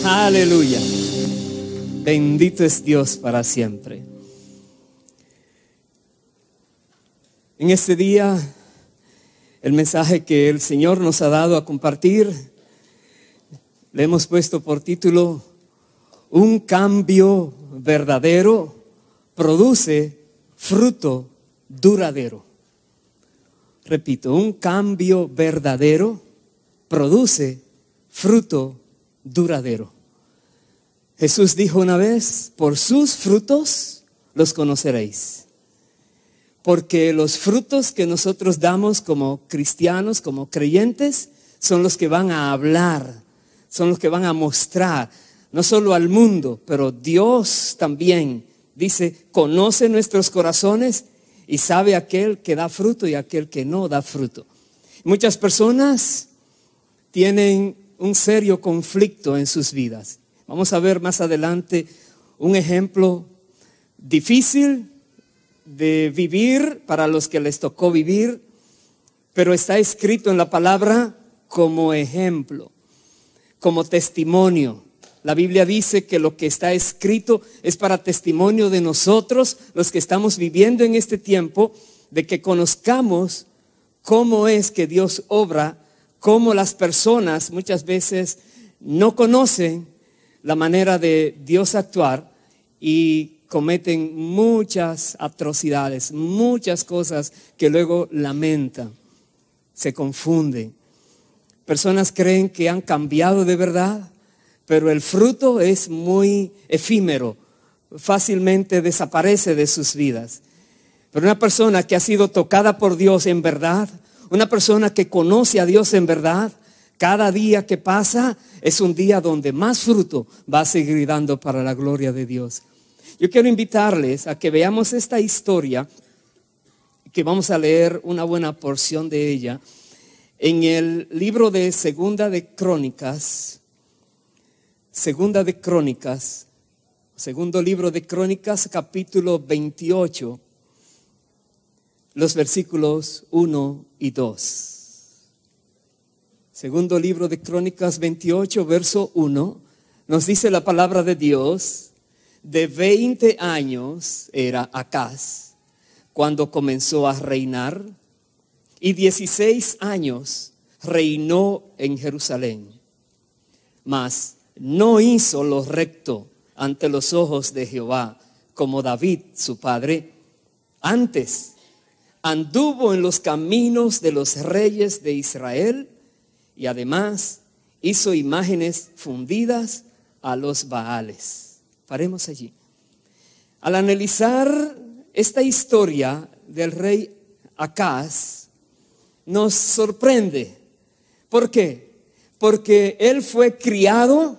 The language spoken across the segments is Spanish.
Aleluya. Bendito es Dios para siempre. En este día, el mensaje que el Señor nos ha dado a compartir, le hemos puesto por título: un cambio verdadero produce fruto duradero. Repito, un cambio verdadero produce fruto duradero. Jesús dijo una vez: por sus frutos los conoceréis. Porque los frutos que nosotros damos como cristianos, como creyentes, son los que van a hablar, son los que van a mostrar, no solo al mundo, pero Dios también dice: conoce nuestros corazones y sabe aquel que da fruto y aquel que no da fruto. Muchas personas tienen un serio conflicto en sus vidas. Vamos a ver más adelante un ejemplo difícil de vivir para los que les tocó vivir, pero está escrito en la palabra como ejemplo, como testimonio. La Biblia dice que lo que está escrito es para testimonio de nosotros, los que estamos viviendo en este tiempo, de que conozcamos cómo es que Dios obra, cómo las personas muchas veces no conocen la manera de Dios actuar y cometen muchas atrocidades, muchas cosas que luego lamentan, se confunden. Personas creen que han cambiado de verdad, pero el fruto es muy efímero, fácilmente desaparece de sus vidas. Pero una persona que ha sido tocada por Dios en verdad, una persona que conoce a Dios en verdad, cada día que pasa es un día donde más fruto va a seguir dando para la gloria de Dios. Yo quiero invitarles a que veamos esta historia, que vamos a leer una buena porción de ella, en el libro de Segunda de Crónicas, segundo libro de Crónicas, capítulo 28, los versículos 1 y 2. Segundo libro de Crónicas 28, verso 1, nos dice la palabra de Dios: de 20 años era Acaz cuando comenzó a reinar, y 16 años reinó en Jerusalén. Mas no hizo lo recto ante los ojos de Jehová, como David su padre. Antes anduvo en los caminos de los reyes de Israel, y además hizo imágenes fundidas a los Baales. Paremos allí. Al analizar esta historia del rey Acaz, nos sorprende. ¿Por qué? Porque él fue criado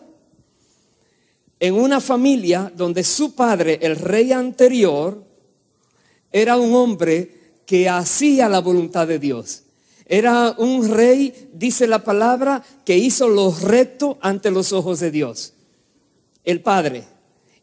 en una familia donde su padre, el rey anterior, era un hombre que hacía la voluntad de Dios. Era un rey, dice la palabra, que hizo lo recto ante los ojos de Dios. El padre.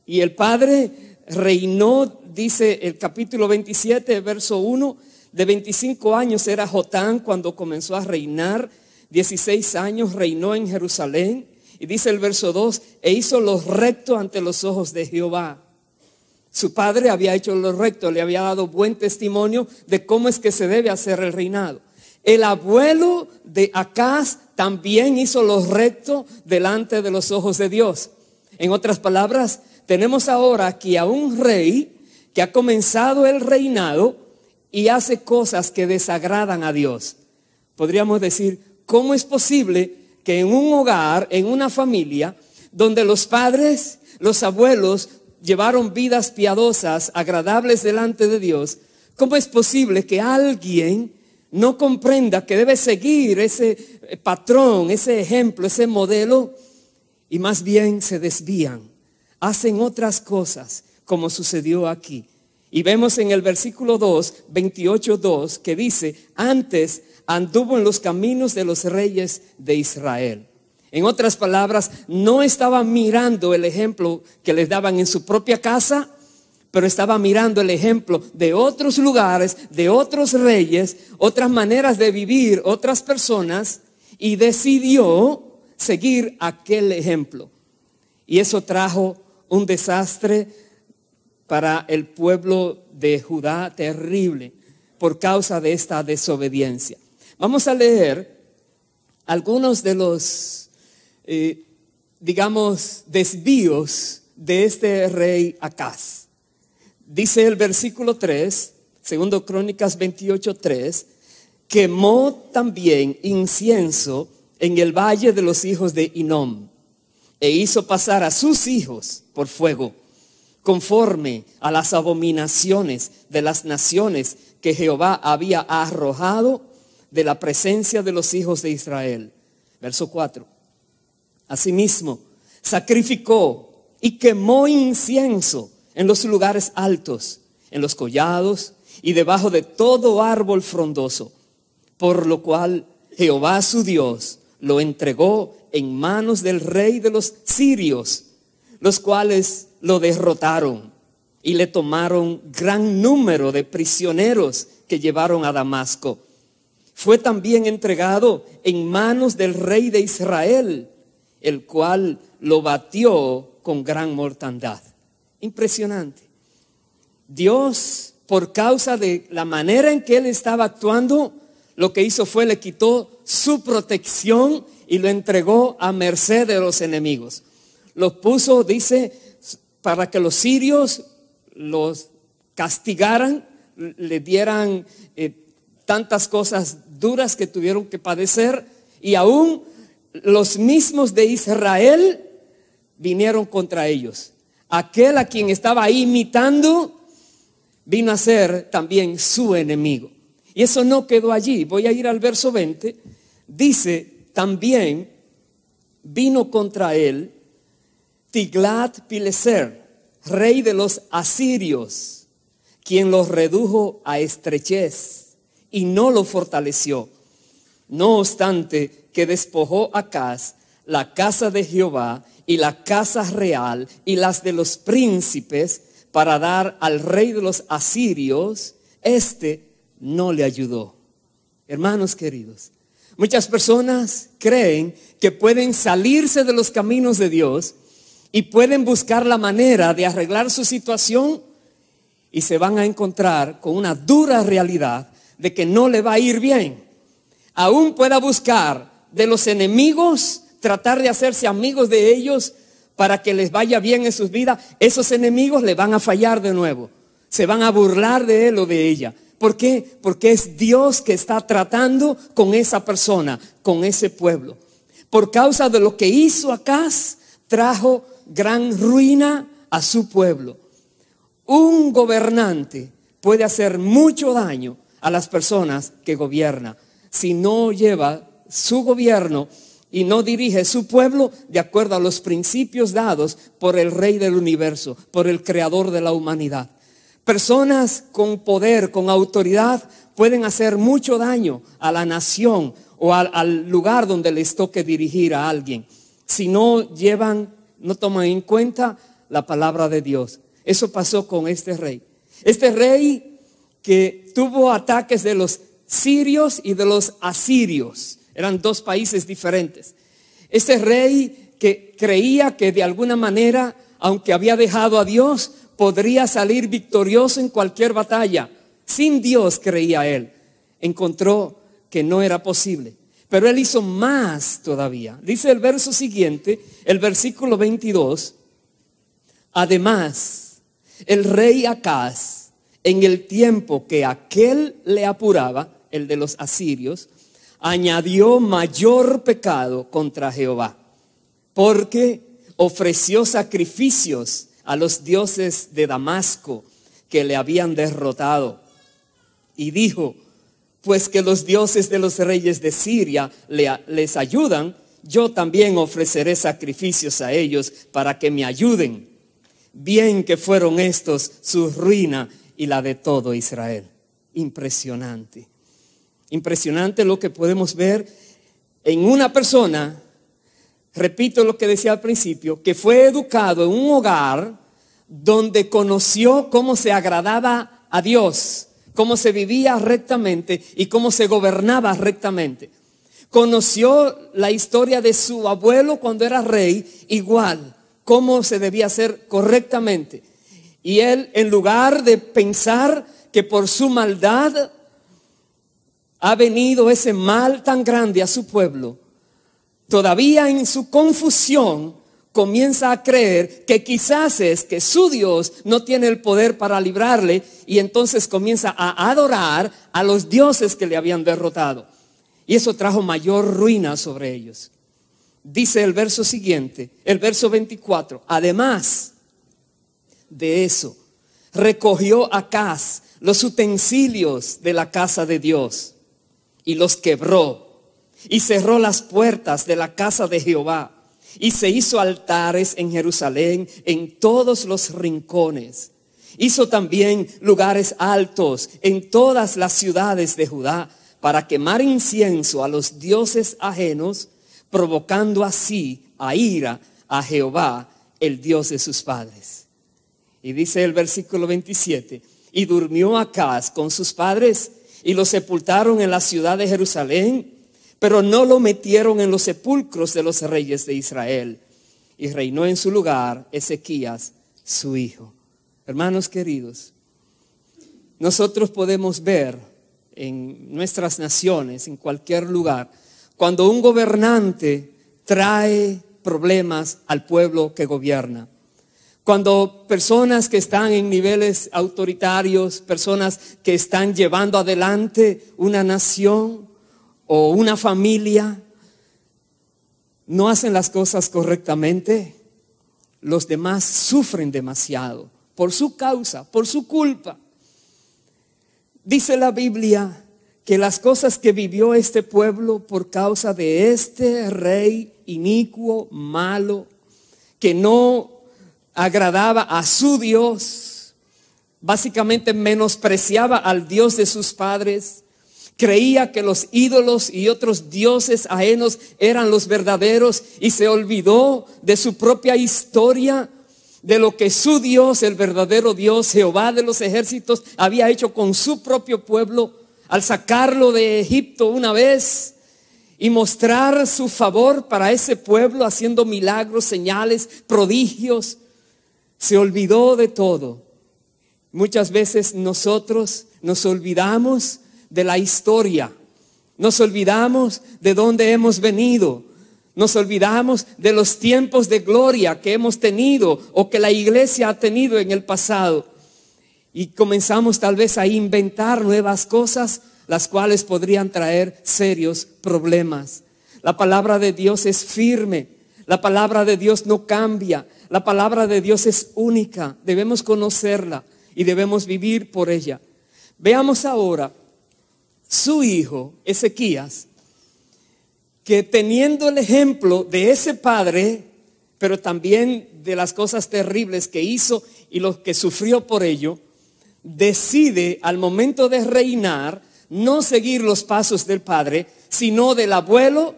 Y el padre reinó, dice el capítulo 27, verso 1, de 25 años era Jotán cuando comenzó a reinar, 16 años reinó en Jerusalén. Y dice el verso 2, e hizo lo recto ante los ojos de Jehová. Su padre había hecho lo recto, le había dado buen testimonio de cómo es que se debe hacer el reinado. El abuelo de Acaz también hizo lo recto delante de los ojos de Dios. En otras palabras, tenemos ahora aquí a un rey que ha comenzado el reinado y hace cosas que desagradan a Dios. Podríamos decir, ¿cómo es posible que en un hogar, en una familia, donde los padres, los abuelos llevaron vidas piadosas, agradables delante de Dios, cómo es posible que alguien no comprenda que debe seguir ese patrón, ese ejemplo, ese modelo, y más bien se desvían, hacen otras cosas, como sucedió aquí? Y vemos en el versículo 2, 28:2, que dice: antes anduvo en los caminos de los reyes de Israel. En otras palabras, no estaba mirando el ejemplo que les daban en su propia casa, pero estaba mirando el ejemplo de otros lugares, de otros reyes, otras maneras de vivir, otras personas, y decidió seguir aquel ejemplo. Y eso trajo un desastre para el pueblo de Judá terrible por causa de esta desobediencia. Vamos a leer algunos de los, desvíos de este rey Acaz. Dice el versículo 3, segundo Crónicas 28:3, quemó también incienso en el valle de los hijos de Hinnom, e hizo pasar a sus hijos por fuego, conforme a las abominaciones de las naciones que Jehová había arrojado de la presencia de los hijos de Israel. Verso 4. Asimismo, sacrificó y quemó incienso en los lugares altos, en los collados y debajo de todo árbol frondoso, por lo cual Jehová su Dios lo entregó en manos del rey de los sirios, los cuales lo derrotaron y le tomaron gran número de prisioneros que llevaron a Damasco. Fue también entregado en manos del rey de Israel, el cual lo batió con gran mortandad. Impresionante. Dios, por causa de la manera en que él estaba actuando, lo que hizo fue le quitó su protección y lo entregó a merced de los enemigos. Los puso, dice, para que los sirios los castigaran, le dieran tantas cosas duras que tuvieron que padecer, y aún los mismos de Israel vinieron contra ellos. Aquel a quien estaba imitando vino a ser también su enemigo. Y eso no quedó allí. Voy a ir al verso 20. Dice, también vino contra él Tiglat-Pileser, rey de los asirios, quien los redujo a estrechez y no lo fortaleció. No obstante que despojó a Acaz la casa de Jehová y la casa real y las de los príncipes para dar al rey de los asirios, no le ayudó. Hermanos queridos, muchas personas creen que pueden salirse de los caminos de Dios y pueden buscar la manera de arreglar su situación, y se van a encontrar con una dura realidad de que no le va a ir bien. Aún pueda buscar de los enemigos, tratar de hacerse amigos de ellos para que les vaya bien en sus vidas. Esos enemigos le van a fallar de nuevo. Se van a burlar de él o de ella. ¿Por qué? Porque es Dios que está tratando con esa persona, con ese pueblo. Por causa de lo que hizo Acaz, trajo gran ruina a su pueblo. Un gobernante puede hacer mucho daño a las personas que gobierna si no lleva su gobierno y no dirige su pueblo de acuerdo a los principios dados por el Rey del universo, por el Creador de la humanidad. Personas con poder, con autoridad, pueden hacer mucho daño a la nación o al lugar donde les toque dirigir a alguien, si no no toman en cuenta la palabra de Dios. Eso pasó con este rey. Este rey que tuvo ataques de los sirios y de los asirios. Eran dos países diferentes. Este rey que creía que de alguna manera, aunque había dejado a Dios, podría salir victorioso en cualquier batalla. Sin Dios, creía él. Encontró que no era posible. Pero él hizo más todavía. Dice el verso siguiente, el versículo 22. Además, el rey Acaz, en el tiempo que aquel le apuraba, el de los asirios, añadió mayor pecado contra Jehová, porque ofreció sacrificios a los dioses de Damasco que le habían derrotado. Y dijo, pues que los dioses de los reyes de Siria les ayudan, yo también ofreceré sacrificios a ellos para que me ayuden. Bien que fueron estos su ruina y la de todo Israel. Impresionante. Impresionante lo que podemos ver en una persona, repito lo que decía al principio, que fue educado en un hogar donde conoció cómo se agradaba a Dios, cómo se vivía rectamente y cómo se gobernaba rectamente. Conoció la historia de su abuelo cuando era rey, igual. cómo se debía hacer correctamente. Y él, en lugar de pensar que por su maldad ha venido ese mal tan grande a su pueblo, todavía en su confusión comienza a creer que quizás es que su Dios no tiene el poder para librarle, y entonces comienza a adorar a los dioses que le habían derrotado. Y eso trajo mayor ruina sobre ellos. Dice el verso siguiente, el verso 24, además de eso, recogió Acaz los utensilios de la casa de Dios y los quebró, y cerró las puertas de la casa de Jehová, y se hizo altares en Jerusalén en todos los rincones. Hizo también lugares altos en todas las ciudades de Judá para quemar incienso a los dioses ajenos, provocando así a ira a Jehová, el Dios de sus padres. Y dice el versículo 27, y durmió Acaz con sus padres y lo sepultaron en la ciudad de Jerusalén, pero no lo metieron en los sepulcros de los reyes de Israel. Y reinó en su lugar Ezequías, su hijo. Hermanos queridos, nosotros podemos ver en nuestras naciones, en cualquier lugar, cuando un gobernante trae problemas al pueblo que gobierna. Cuando personas que están en niveles autoritarios, personas que están llevando adelante una nación o una familia, no hacen las cosas correctamente, los demás sufren demasiado por su causa, por su culpa. Dice la Biblia que las cosas que vivió este pueblo por causa de este rey inicuo, malo, que no agradaba a su Dios, básicamente menospreciaba al Dios de sus padres, creía que los ídolos y otros dioses ajenos eran los verdaderos y se olvidó de su propia historia, de lo que su Dios, el verdadero Dios, Jehová de los ejércitos, había hecho con su propio pueblo al sacarlo de Egipto una vez y mostrar su favor para ese pueblo haciendo milagros, señales, prodigios. Se olvidó de todo. Muchas veces nosotros nos olvidamos de la historia, nos olvidamos de dónde hemos venido, nos olvidamos de los tiempos de gloria que hemos tenido o que la iglesia ha tenido en el pasado, y comenzamos tal vez a inventar nuevas cosas, las cuales podrían traer serios problemas. La palabra de Dios es firme, la palabra de Dios no cambia, la palabra de Dios es única, debemos conocerla y debemos vivir por ella. Veamos ahora su hijo Ezequías, que teniendo el ejemplo de ese padre, pero también de las cosas terribles que hizo y lo que sufrió por ello, decide al momento de reinar no seguir los pasos del padre, sino del abuelo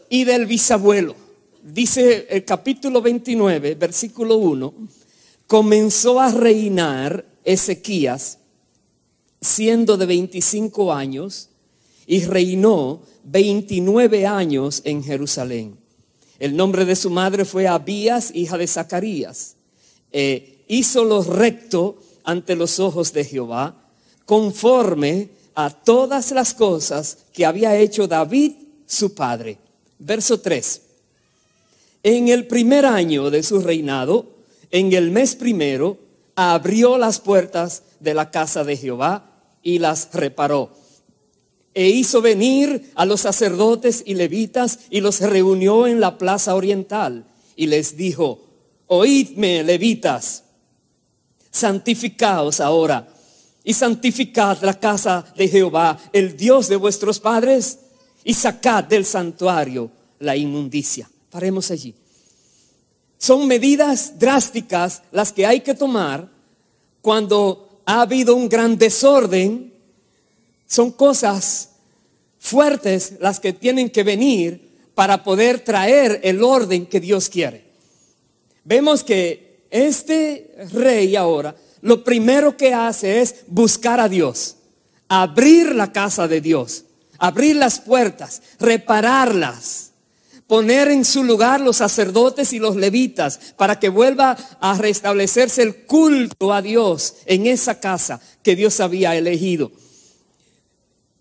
y del bisabuelo. Dice el capítulo 29, versículo 1, comenzó a reinar Ezequías siendo de 25 años y reinó 29 años en Jerusalén. El nombre de su madre fue Abías, hija de Zacarías. Hizo lo recto ante los ojos de Jehová, conforme a todas las cosas que había hecho David su padre. Verso 3. En el primer año de su reinado, en el mes primero, abrió las puertas de la casa de Jehová y las reparó. E hizo venir a los sacerdotes y levitas y los reunió en la plaza oriental. Y les dijo: oídme, levitas, santificaos ahora y santificad la casa de Jehová, el Dios de vuestros padres, y sacad del santuario la inmundicia. Paremos allí. Son medidas drásticas las que hay que tomar cuando ha habido un gran desorden. Son cosas fuertes las que tienen que venir para poder traer el orden que Dios quiere. Vemos que este rey ahora lo primero que hace es buscar a Dios, abrir la casa de Dios, abrir las puertas, repararlas, poner en su lugar los sacerdotes y los levitas para que vuelva a restablecerse el culto a Dios en esa casa que Dios había elegido.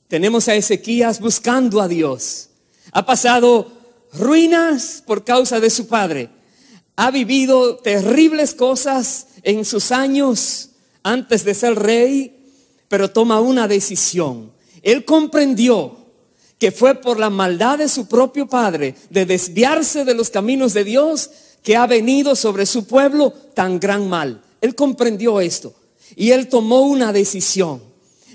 Tenemos a Ezequías buscando a Dios. Ha pasado ruinas por causa de su padre. Ha vivido terribles cosas en sus años antes de ser rey, pero toma una decisión. Él comprendió que fue por la maldad de su propio padre de desviarse de los caminos de Dios que ha venido sobre su pueblo tan gran mal. Él comprendió esto y él tomó una decisión.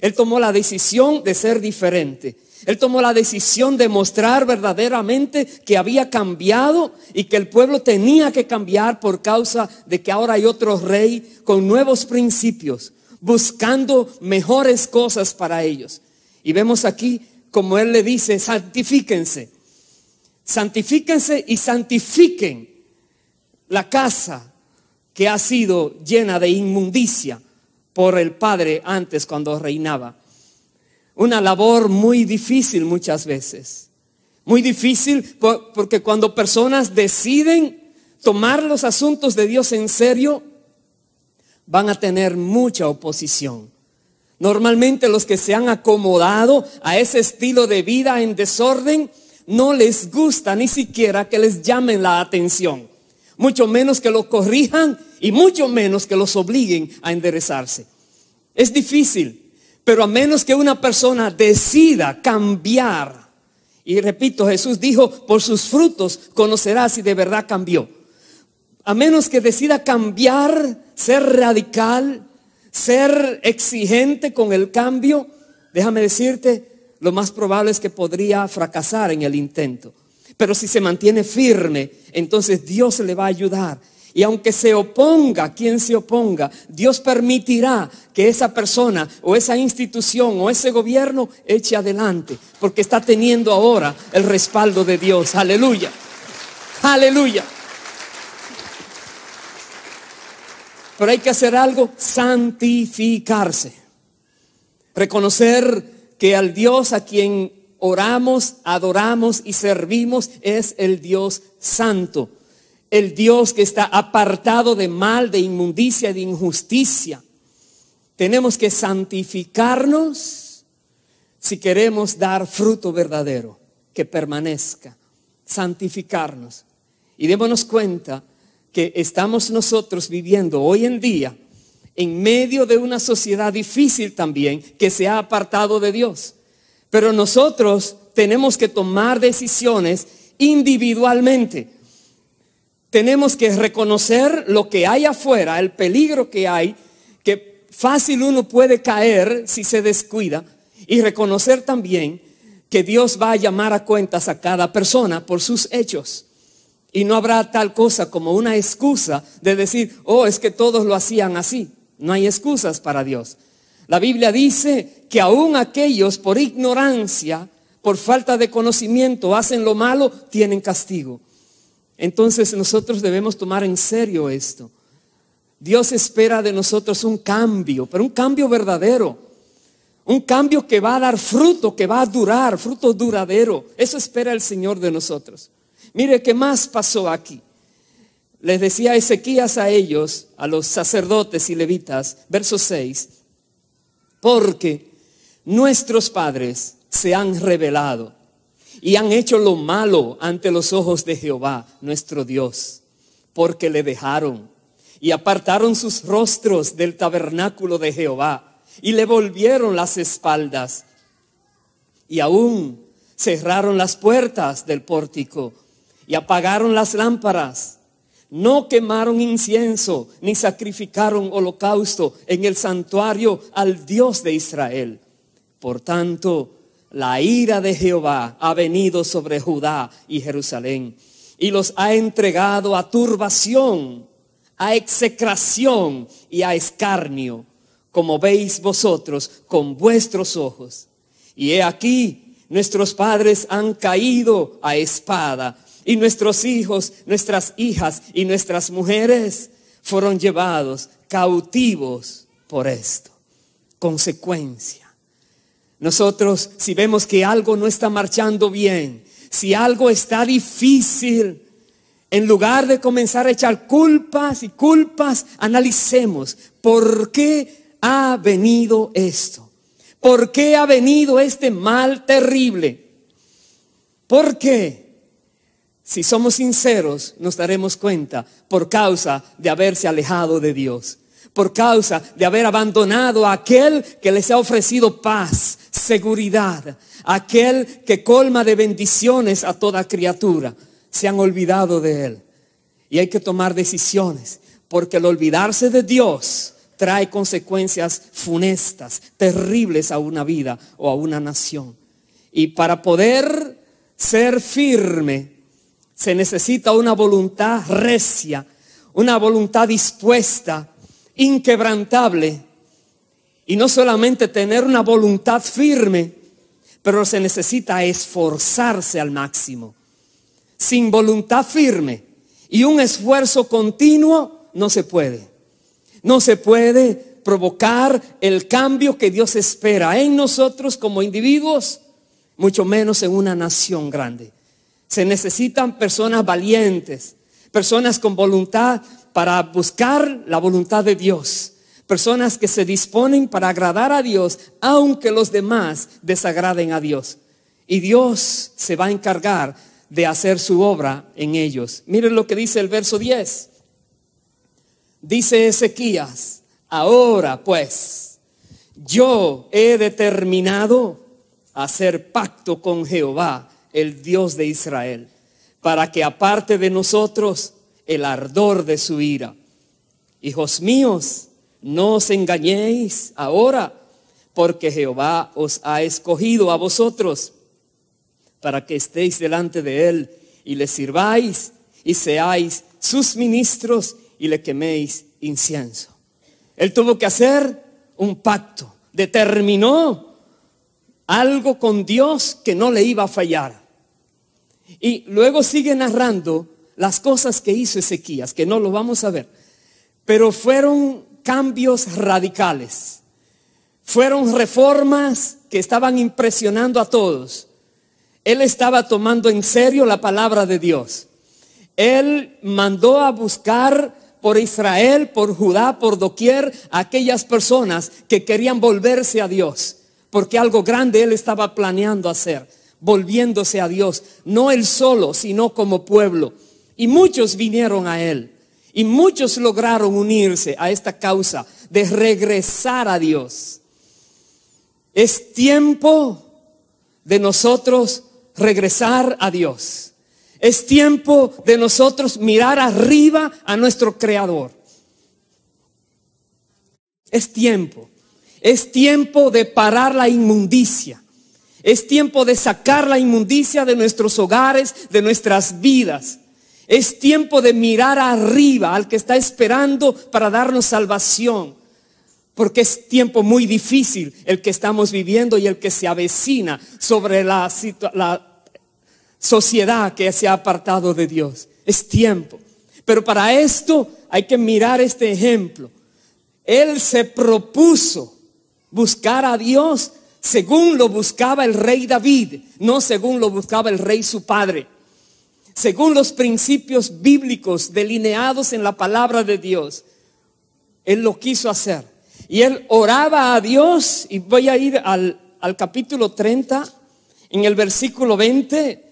Él tomó la decisión de ser diferente. Él tomó la decisión de mostrar verdaderamente que había cambiado y que el pueblo tenía que cambiar por causa de que ahora hay otro rey con nuevos principios, buscando mejores cosas para ellos. Y vemos aquí como él le dice, santifíquense. Santifíquense y santifiquen la casa que ha sido llena de inmundicia por el padre antes cuando reinaba. Una labor muy difícil muchas veces. Muy difícil porque cuando personas deciden tomar los asuntos de Dios en serio, van a tener mucha oposición. Normalmente los que se han acomodado a ese estilo de vida en desorden, no les gusta ni siquiera que les llamen la atención. Mucho menos que lo corrijan y mucho menos que los obliguen a enderezarse. Es difícil, pero a menos que una persona decida cambiar. Y repito, Jesús dijo, por sus frutos conocerás si de verdad cambió. A menos que decida cambiar, ser radical, ser exigente con el cambio, déjame decirte, lo más probable es que podría fracasar en el intento. Pero si se mantiene firme, entonces Dios le va a ayudar. Y aunque se oponga, quien se oponga, Dios permitirá que esa persona o esa institución o ese gobierno eche adelante, porque está teniendo ahora el respaldo de Dios. Aleluya, aleluya. Pero hay que hacer algo, santificarse. Reconocer que al Dios a quien oramos, adoramos y servimos es el Dios santo. El Dios que está apartado de mal, de inmundicia, de injusticia. Tenemos que santificarnos si queremos dar fruto verdadero, que permanezca. Santificarnos. Y démonos cuenta que estamos nosotros viviendo hoy en día en medio de una sociedad difícil también que se ha apartado de Dios. Pero nosotros tenemos que tomar decisiones individualmente. Tenemos que reconocer lo que hay afuera, el peligro que hay, que fácil uno puede caer si se descuida, y reconocer también que Dios va a llamar a cuentas a cada persona por sus hechos. Y no habrá tal cosa como una excusa de decir, oh, es que todos lo hacían así. No hay excusas para Dios. La Biblia dice que aún aquellos por ignorancia, por falta de conocimiento, hacen lo malo, tienen castigo. Entonces nosotros debemos tomar en serio esto. Dios espera de nosotros un cambio, pero un cambio verdadero. Un cambio que va a dar fruto, que va a durar, fruto duradero. Eso espera el Señor de nosotros. Mire qué más pasó aquí. Les decía Ezequías a ellos, a los sacerdotes y levitas, verso 6, porque nuestros padres se han rebelado y han hecho lo malo ante los ojos de Jehová, nuestro Dios, porque le dejaron y apartaron sus rostros del tabernáculo de Jehová y le volvieron las espaldas y aún cerraron las puertas del pórtico y apagaron las lámparas. No quemaron incienso ni sacrificaron holocausto en el santuario al Dios de Israel. Por tanto, la ira de Jehová ha venido sobre Judá y Jerusalén y los ha entregado a turbación, a execración y a escarnio, como veis vosotros con vuestros ojos. Y he aquí, nuestros padres han caído a espada, y nuestros hijos, nuestras hijas y nuestras mujeres fueron llevados cautivos por esto. Consecuencia. Nosotros, si vemos que algo no está marchando bien, Si algo está difícil, en lugar de comenzar a echar culpas y culpas, analicemos por qué ha venido esto. ¿Por qué ha venido este mal terrible? ¿Por qué? Si somos sinceros, nos daremos cuenta por causa de haberse alejado de Dios. Por causa de haber abandonado a aquel que les ha ofrecido paz, seguridad, aquel que colma de bendiciones a toda criatura. Se han olvidado de Él. Y hay que tomar decisiones, porque el olvidarse de Dios trae consecuencias funestas, terribles a una vida o a una nación. Y para poder ser firme, se necesita una voluntad recia, una voluntad dispuesta, inquebrantable. Y no solamente tener una voluntad firme, pero se necesita esforzarse al máximo. Sin voluntad firme y un esfuerzo continuo no se puede. No se puede provocar el cambio que Dios espera en nosotros como individuos, mucho menos en una nación grande. Se necesitan personas valientes, personas con voluntad para buscar la voluntad de Dios, personas que se disponen para agradar a Dios, aunque los demás desagraden a Dios. Y Dios se va a encargar de hacer su obra en ellos. Miren lo que dice el verso 10. Dice Ezequías: ahora pues, yo he determinado hacer pacto con Jehová, el Dios de Israel, para que aparte de nosotros el ardor de su ira. Hijos míos, no os engañéis ahora, porque Jehová os ha escogido a vosotros para que estéis delante de Él y le sirváis y seáis sus ministros y le queméis incienso. Él tuvo que hacer un pacto, determinó algo con Dios que no le iba a fallar. Y luego sigue narrando las cosas que hizo Ezequías, que no lo vamos a ver, pero fueron cambios radicales, fueron reformas que estaban impresionando a todos. Él estaba tomando en serio la palabra de Dios. Él mandó a buscar por Israel, por Judá, por doquier, a aquellas personas que querían volverse a Dios, porque algo grande Él estaba planeando hacer, volviéndose a Dios, no Él solo, sino como pueblo. Y muchos vinieron a Él, y muchos lograron unirse a esta causa de regresar a Dios. Es tiempo de nosotros regresar a Dios. Es tiempo de nosotros mirar arriba a nuestro Creador. Es tiempo de parar la inmundicia. Es tiempo de sacar la inmundicia de nuestros hogares, de nuestras vidas. Es tiempo de mirar arriba al que está esperando para darnos salvación. Porque es tiempo muy difícil el que estamos viviendo y el que se avecina sobre la sociedad que se ha apartado de Dios. Es tiempo. Pero para esto hay que mirar este ejemplo. Él se propuso buscar a Dios según lo buscaba el rey David, no según lo buscaba el rey su padre. Según los principios bíblicos delineados en la palabra de Dios, Él lo quiso hacer. Y Él oraba a Dios, y voy a ir al capítulo 30, en el versículo 20,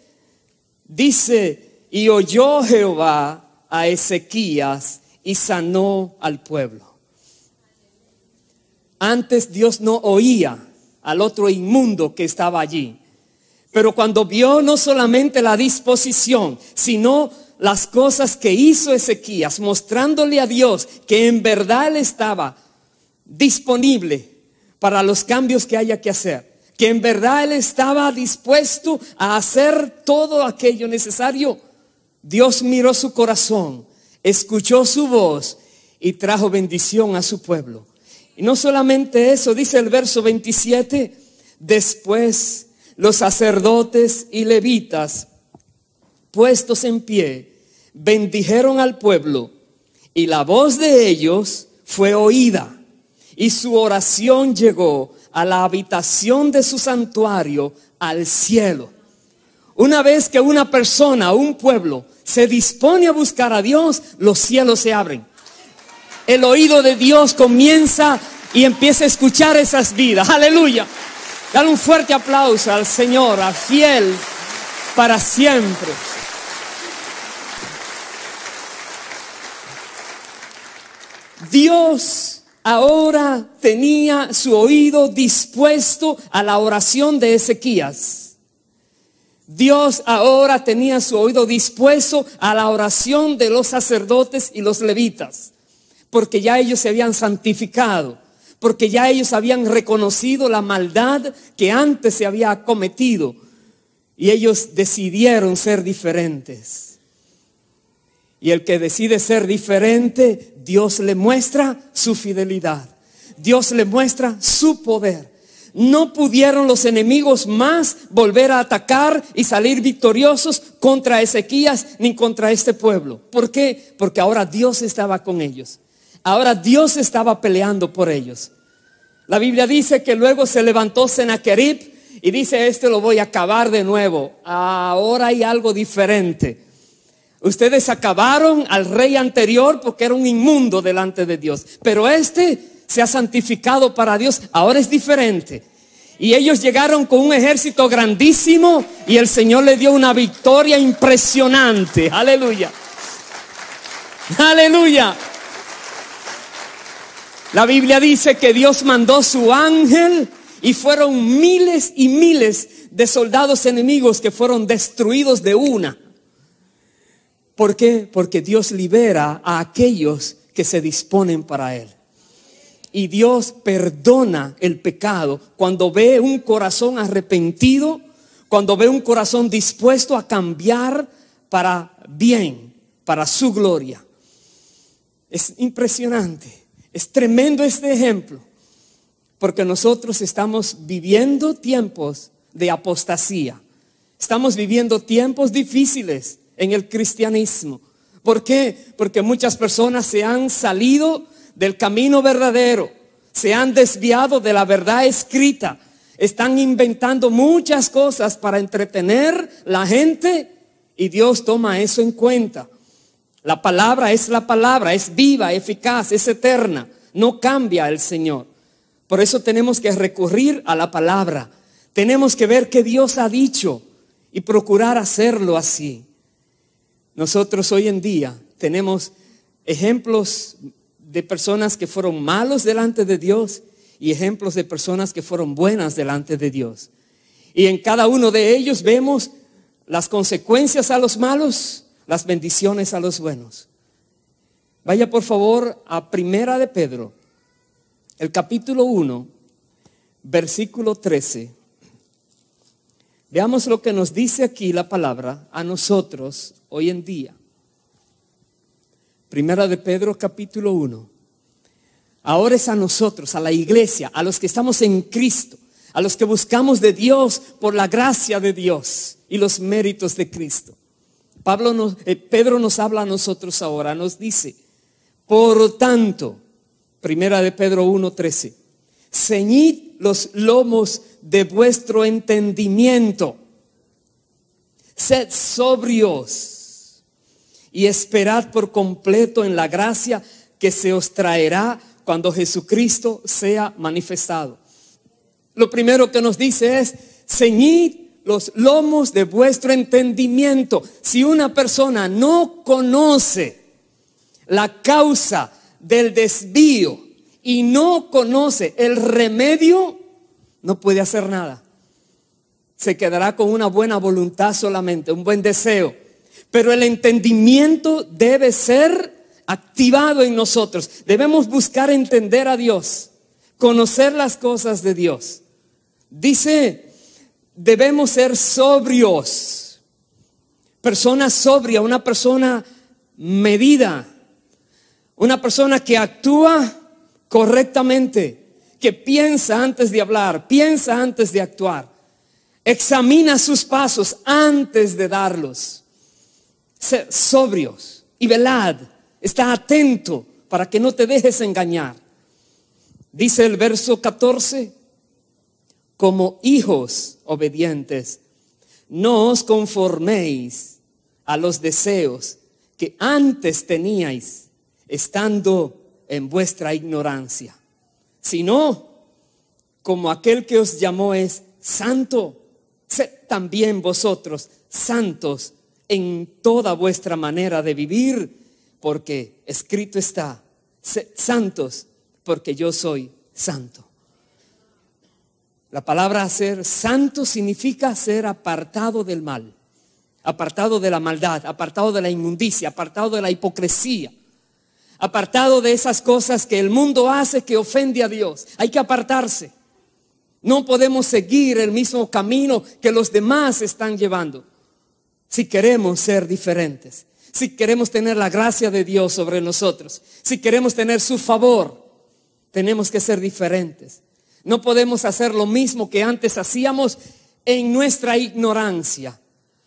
dice: y oyó Jehová a Ezequías y sanó al pueblo. Antes Dios no oía al otro inmundo que estaba allí. Pero cuando vio no solamente la disposición, sino las cosas que hizo Ezequías, mostrándole a Dios que en verdad Él estaba disponible para los cambios que haya que hacer, que en verdad Él estaba dispuesto a hacer todo aquello necesario, Dios miró su corazón, escuchó su voz y trajo bendición a su pueblo. Y no solamente eso, dice el verso 27, después los sacerdotes y levitas, puestos en pie, bendijeron al pueblo, y la voz de ellos fue oída, y su oración llegó a la habitación de su santuario, al cielo. Una vez que una persona, un pueblo, se dispone a buscar a Dios, los cielos se abren. El oído de Dios comienza y empieza a escuchar esas vidas. Aleluya. Dale un fuerte aplauso al Señor, al fiel para siempre. Dios ahora tenía su oído dispuesto a la oración de Ezequías. Dios ahora tenía su oído dispuesto a la oración de los sacerdotes y los levitas, porque ya ellos se habían santificado, porque ya ellos habían reconocido la maldad que antes se había cometido y ellos decidieron ser diferentes. Y el que decide ser diferente, Dios le muestra su fidelidad. Dios le muestra su poder. No pudieron los enemigos más volver a atacar y salir victoriosos contra Ezequías ni contra este pueblo. ¿Por qué? Porque ahora Dios estaba con ellos. Ahora Dios estaba peleando por ellos. La Biblia dice que luego se levantó Sennacherib y dice: este lo voy a acabar de nuevo. Ahora hay algo diferente. Ustedes acabaron al rey anterior porque era un inmundo delante de Dios, pero este se ha santificado para Dios. Ahora es diferente. Y ellos llegaron con un ejército grandísimo y el Señor le dio una victoria impresionante. Aleluya. Aleluya. La Biblia dice que Dios mandó su ángel y fueron miles y miles de soldados enemigos que fueron destruidos de una. ¿Por qué? Porque Dios libera a aquellos que se disponen para Él. Y Dios perdona el pecado cuando ve un corazón arrepentido, cuando ve un corazón dispuesto a cambiar para bien, para su gloria. Es impresionante, es tremendo este ejemplo, porque nosotros estamos viviendo tiempos de apostasía. Estamos viviendo tiempos difíciles en el cristianismo. ¿Por qué? Porque muchas personas se han salido del camino verdadero, se han desviado de la verdad escrita, están inventando muchas cosas para entretener la gente y Dios toma eso en cuenta. La palabra, es viva, eficaz, es eterna, no cambia el Señor. Por eso tenemos que recurrir a la palabra, tenemos que ver qué Dios ha dicho y procurar hacerlo así. Nosotros hoy en día tenemos ejemplos de personas que fueron malos delante de Dios y ejemplos de personas que fueron buenas delante de Dios. Y en cada uno de ellos vemos las consecuencias a los malos, las bendiciones a los buenos. Vaya por favor a Primera de Pedro, el capítulo 1, versículo 13. Veamos lo que nos dice aquí la palabra a nosotros hoy en día. Primera de Pedro capítulo 1. Ahora es a nosotros, a la iglesia, a los que estamos en Cristo, a los que buscamos de Dios por la gracia de Dios y los méritos de Cristo. Pedro nos habla a nosotros ahora, nos dice: por tanto, Primera de Pedro 1:13, ceñid los lomos de vuestro entendimiento, sed sobrios y esperad por completo en la gracia que se os traerá cuando Jesucristo sea manifestado. Lo primero que nos dice es: ceñid los lomos de vuestro entendimiento. Si una persona no conoce la causa del desvío y no conoce el remedio, no puede hacer nada. Se quedará con una buena voluntad solamente, un buen deseo. Pero el entendimiento debe ser activado en nosotros. Debemos buscar entender a Dios, conocer las cosas de Dios. Dice, debemos ser sobrios. Persona sobria, una persona medida, una persona que actúa correctamente, que piensa antes de hablar, piensa antes de actuar, examina sus pasos antes de darlos. Sed sobrios y velad, está atento para que no te dejes engañar. Dice el verso 14, como hijos obedientes, no os conforméis a los deseos que antes teníais estando en vuestra ignorancia, sino como aquel que os llamó es santo, sed también vosotros santos en toda vuestra manera de vivir, porque escrito está, sed santos porque yo soy santo. La palabra ser santo significa ser apartado del mal, apartado de la maldad, apartado de la inmundicia, apartado de la hipocresía, apartado de esas cosas que el mundo hace que ofende a Dios. Hay que apartarse. No podemos seguir el mismo camino que los demás están llevando. Si queremos ser diferentes, si queremos tener la gracia de Dios sobre nosotros, si queremos tener su favor, tenemos que ser diferentes. No podemos hacer lo mismo que antes hacíamos en nuestra ignorancia.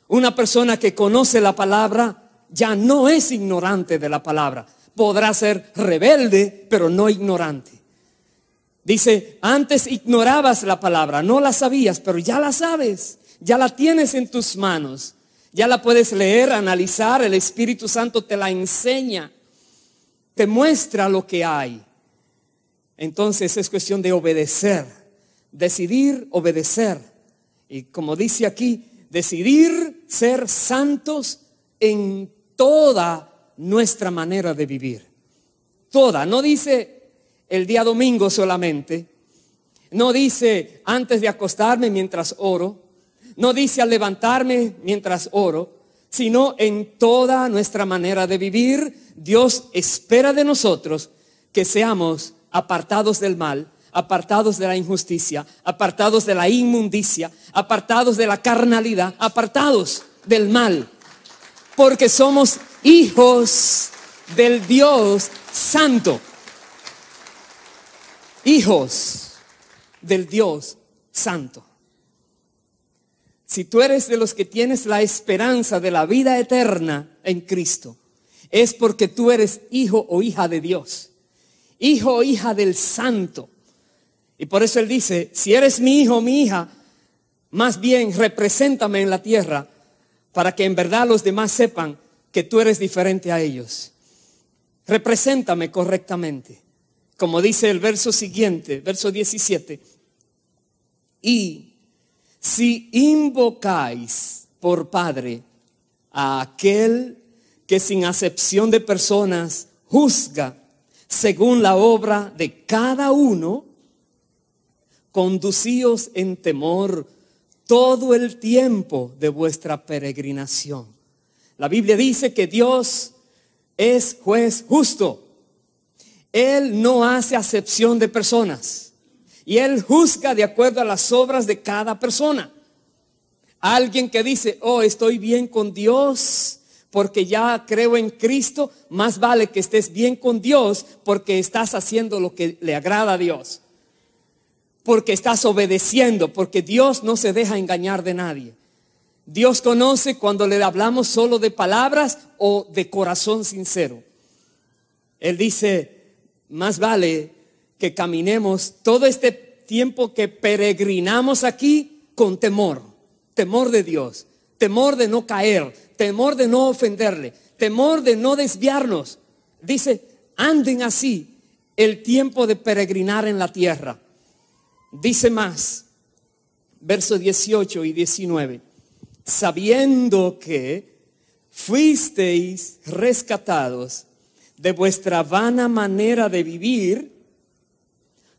Una persona que conoce la palabra ya no es ignorante de la palabra. Podrá ser rebelde, pero no ignorante. Dice, antes ignorabas la palabra, no la sabías, pero ya la sabes, ya la tienes en tus manos. Ya la puedes leer, analizar, el Espíritu Santo te la enseña, te muestra lo que hay. Entonces es cuestión de obedecer, decidir obedecer. Y como dice aquí, decidir ser santos en toda nuestra manera de vivir. Toda, no dice el día domingo solamente, no dice antes de acostarme mientras oro, no dice al levantarme mientras oro, sino en toda nuestra manera de vivir. Dios espera de nosotros que seamos apartados del mal, apartados de la injusticia, apartados de la inmundicia, apartados de la carnalidad, apartados del mal, porque somos hijos del Dios Santo, hijos del Dios Santo. Si tú eres de los que tienes la esperanza de la vida eterna en Cristo, es porque tú eres hijo o hija de Dios, hijo o hija del Santo. Y por eso Él dice, si eres mi hijo o mi hija, más bien represéntame en la tierra para que en verdad los demás sepan que tú eres diferente a ellos. Represéntame correctamente. Como dice el verso siguiente, verso 17. Y si invocáis por Padre a aquel que sin acepción de personas juzga según la obra de cada uno, conducíos en temor todo el tiempo de vuestra peregrinación. La Biblia dice que Dios es juez justo. Él no hace acepción de personas. Y Él juzga de acuerdo a las obras de cada persona. Alguien que dice, oh, estoy bien con Dios porque ya creo en Cristo, más vale que estés bien con Dios porque estás haciendo lo que le agrada a Dios. Porque estás obedeciendo, porque Dios no se deja engañar de nadie. Dios conoce cuando le hablamos solo de palabras o de corazón sincero. Él dice, más vale que caminemos todo este tiempo que peregrinamos aquí con temor, temor de Dios, temor de no caer, temor de no ofenderle, temor de no desviarnos. Dice, anden así el tiempo de peregrinar en la tierra. Dice más, versos 18 y 19, sabiendo que fuisteis rescatados de vuestra vana manera de vivir,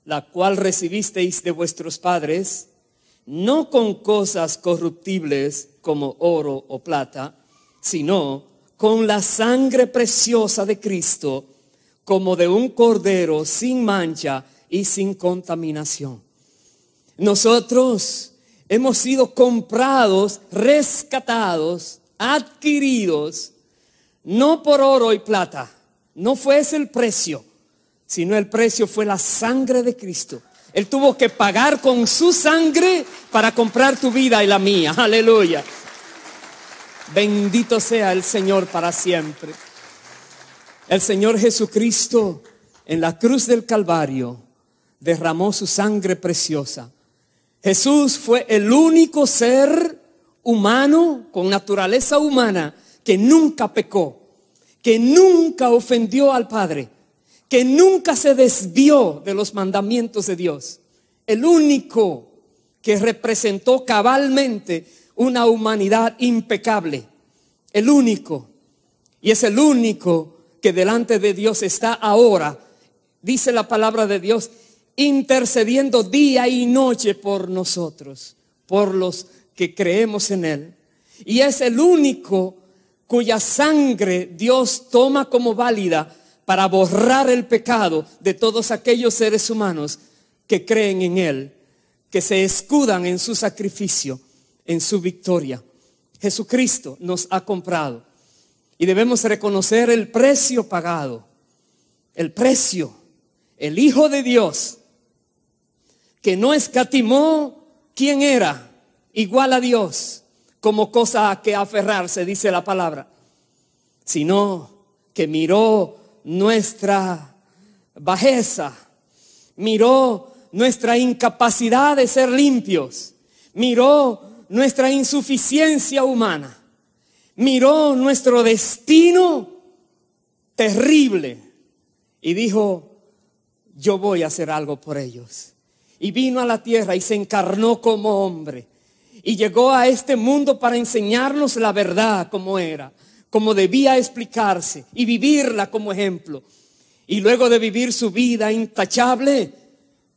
la cual recibisteis de vuestros padres, no con cosas corruptibles como oro o plata, sino con la sangre preciosa de Cristo, como de un cordero sin mancha y sin contaminación. Nosotros hemos sido comprados, rescatados, adquiridos, no por oro y plata, no fue ese el precio, sino el precio fue la sangre de Cristo. Él tuvo que pagar con su sangre para comprar tu vida y la mía. Aleluya. Bendito sea el Señor para siempre. El Señor Jesucristo en la cruz del Calvario derramó su sangre preciosa. Jesús fue el único ser humano, con naturaleza humana, que nunca pecó, que nunca ofendió al Padre, que nunca se desvió de los mandamientos de Dios. El único que representó cabalmente una humanidad impecable. El único. Y es el único que delante de Dios está ahora, dice la palabra de Dios, intercediendo día y noche por nosotros, por los que creemos en Él. Y es el único cuya sangre Dios toma como válida para borrar el pecado de todos aquellos seres humanos que creen en Él, que se escudan en su sacrificio, en su victoria. Jesucristo nos ha comprado y debemos reconocer el precio pagado, el precio, el Hijo de Dios, que no escatimó quién era igual a Dios como cosa a que aferrarse, dice la palabra, sino que miró nuestra bajeza, miró nuestra incapacidad de ser limpios, miró nuestra insuficiencia humana, miró nuestro destino terrible y dijo: yo voy a hacer algo por ellos. Y vino a la tierra y se encarnó como hombre y llegó a este mundo para enseñarnos la verdad como era, como debía explicarse y vivirla como ejemplo. Y luego de vivir su vida intachable,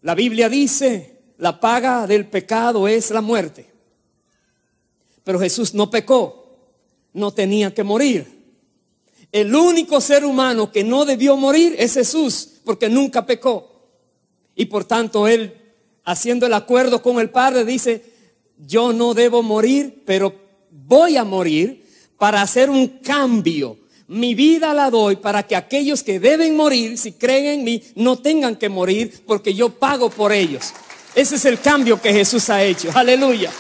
la Biblia dice: la paga del pecado es la muerte. Pero Jesús no pecó, no tenía que morir. El único ser humano que no debió morir es Jesús, porque nunca pecó. Y por tanto Él, haciendo el acuerdo con el Padre, dice: yo no debo morir, pero voy a morir para hacer un cambio. Mi vida la doy para que aquellos que deben morir, si creen en mí, no tengan que morir, porque yo pago por ellos. Ese es el cambio que Jesús ha hecho. Aleluya.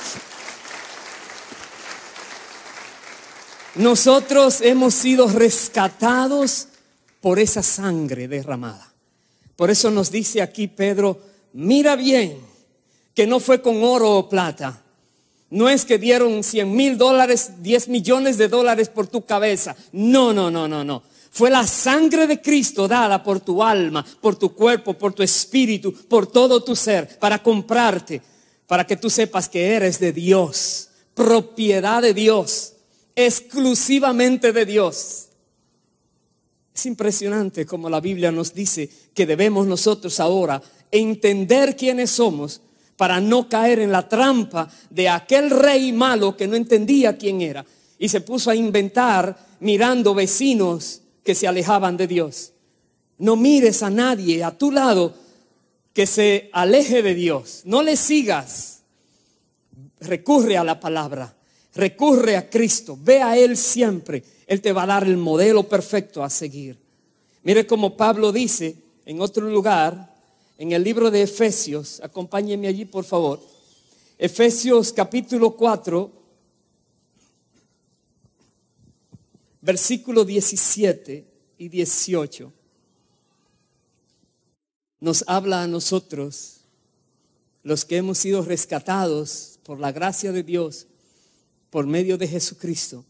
Nosotros hemos sido rescatados por esa sangre derramada. Por eso nos dice aquí Pedro: mira bien, que no fue con oro o plata. No es que dieron $100,000, 10 millones de dólares por tu cabeza. No. Fue la sangre de Cristo dada por tu alma, por tu cuerpo, por tu espíritu, por todo tu ser, para comprarte, para que tú sepas que eres de Dios, propiedad de Dios, exclusivamente de Dios. Es impresionante como la Biblia nos dice que debemos nosotros ahora entender quiénes somos, para no caer en la trampa de aquel rey malo que no entendía quién era y se puso a inventar mirando vecinos que se alejaban de Dios. No mires a nadie a tu lado que se aleje de Dios. No le sigas. Recurre a la palabra, recurre a Cristo, ve a Él siempre. Él te va a dar el modelo perfecto a seguir. Mire como Pablo dice en otro lugar, en el libro de Efesios, acompáñenme allí por favor. Efesios capítulo 4, versículo 17 y 18. Nos habla a nosotros, los que hemos sido rescatados por la gracia de Dios, por medio de Jesucristo.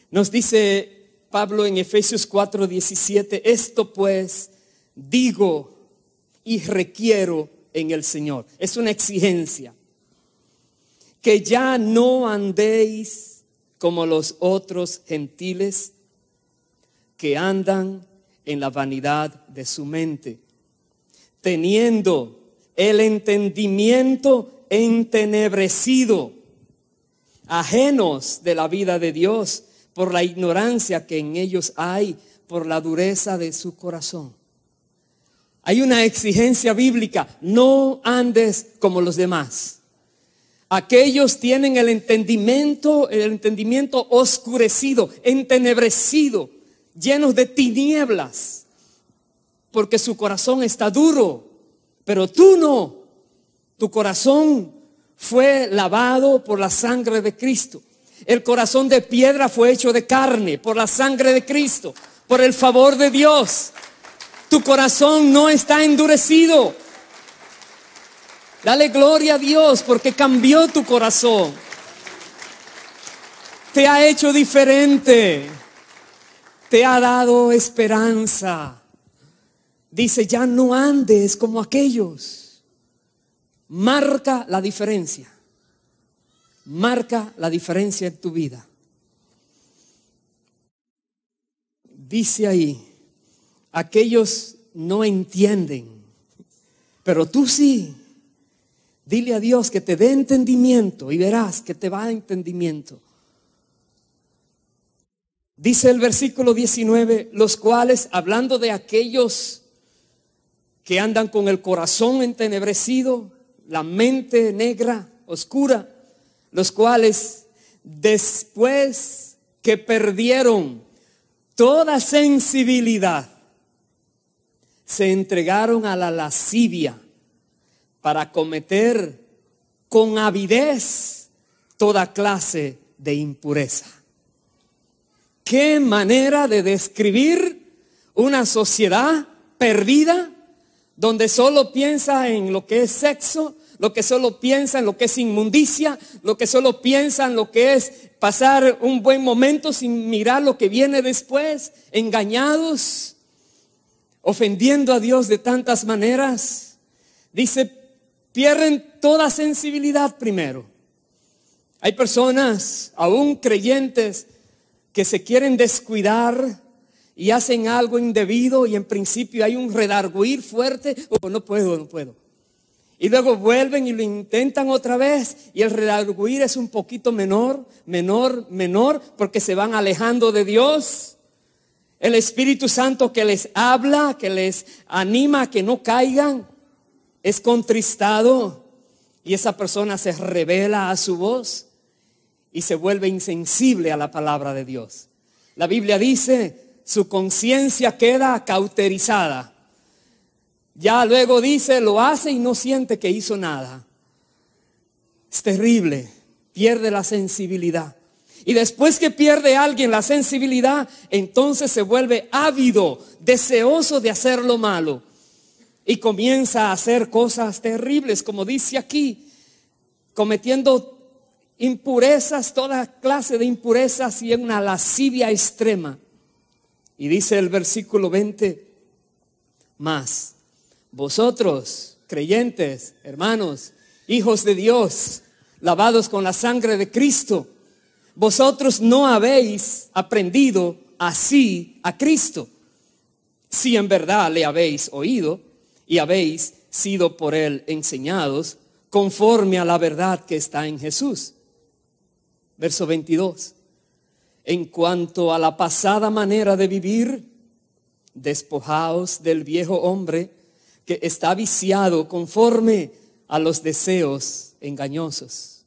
Nos dice Pablo en Efesios 4, 17, esto pues digo y requiero en el Señor. Es una exigencia. Que ya no andéis como los otros gentiles que andan en la vanidad de su mente, teniendo el entendimiento entenebrecido, ajenos de la vida de Dios por la ignorancia que en ellos hay, por la dureza de su corazón. Hay una exigencia bíblica: no andes como los demás. Aquellos tienen el entendimiento oscurecido, entenebrecido, llenos de tinieblas, porque su corazón está duro. Pero tú no. Tu corazón fue lavado por la sangre de Cristo. El corazón de piedra fue hecho de carne por la sangre de Cristo, por el favor de Dios. Tu corazón no está endurecido. Dale gloria a Dios porque cambió tu corazón. te ha hecho diferente, te ha dado esperanza. Dice, ya no andes como aquellos. Marca la diferencia. Marca la diferencia en tu vida. Dice ahí, aquellos no entienden, pero tú sí. Dile a Dios que te dé entendimiento y verás que te va a dar entendimiento. Dice el versículo 19, los cuales, hablando de aquellos que andan con el corazón entenebrecido, la mente negra, oscura, los cuales después que perdieron toda sensibilidad, se entregaron a la lascivia para cometer con avidez toda clase de impureza. ¿Qué manera de describir una sociedad perdida donde solo piensa en lo que es sexo, lo que solo piensa en lo que es inmundicia, lo que solo piensa en lo que es pasar un buen momento sin mirar lo que viene después, engañados, ofendiendo a Dios de tantas maneras? Dice, pierden toda sensibilidad primero. Hay personas, aún creyentes, que se quieren descuidar y hacen algo indebido y en principio hay un redarguir fuerte. Oh, no puedo. Y luego vuelven y lo intentan otra vez y el redarguir es un poquito menor, porque se van alejando de Dios. El Espíritu Santo que les habla, que les anima a que no caigan, es contristado y esa persona se revela a su voz y se vuelve insensible a la palabra de Dios. La Biblia dice, su conciencia queda cauterizada. Ya luego dice, lo hace y no siente que hizo nada. Es terrible, pierde la sensibilidad. Y después que pierde alguien la sensibilidad, entonces se vuelve ávido, deseoso de hacer lo malo. Y comienza a hacer cosas terribles, como dice aquí, cometiendo impurezas, toda clase de impurezas y en una lascivia extrema. Y dice el versículo 20, más vosotros, creyentes, hermanos, hijos de Dios, lavados con la sangre de Cristo, vosotros no habéis aprendido así a Cristo, si en verdad le habéis oído y habéis sido por él enseñados conforme a la verdad que está en Jesús. Verso 22. En cuanto a la pasada manera de vivir, despojaos del viejo hombre que está viciado conforme a los deseos engañosos.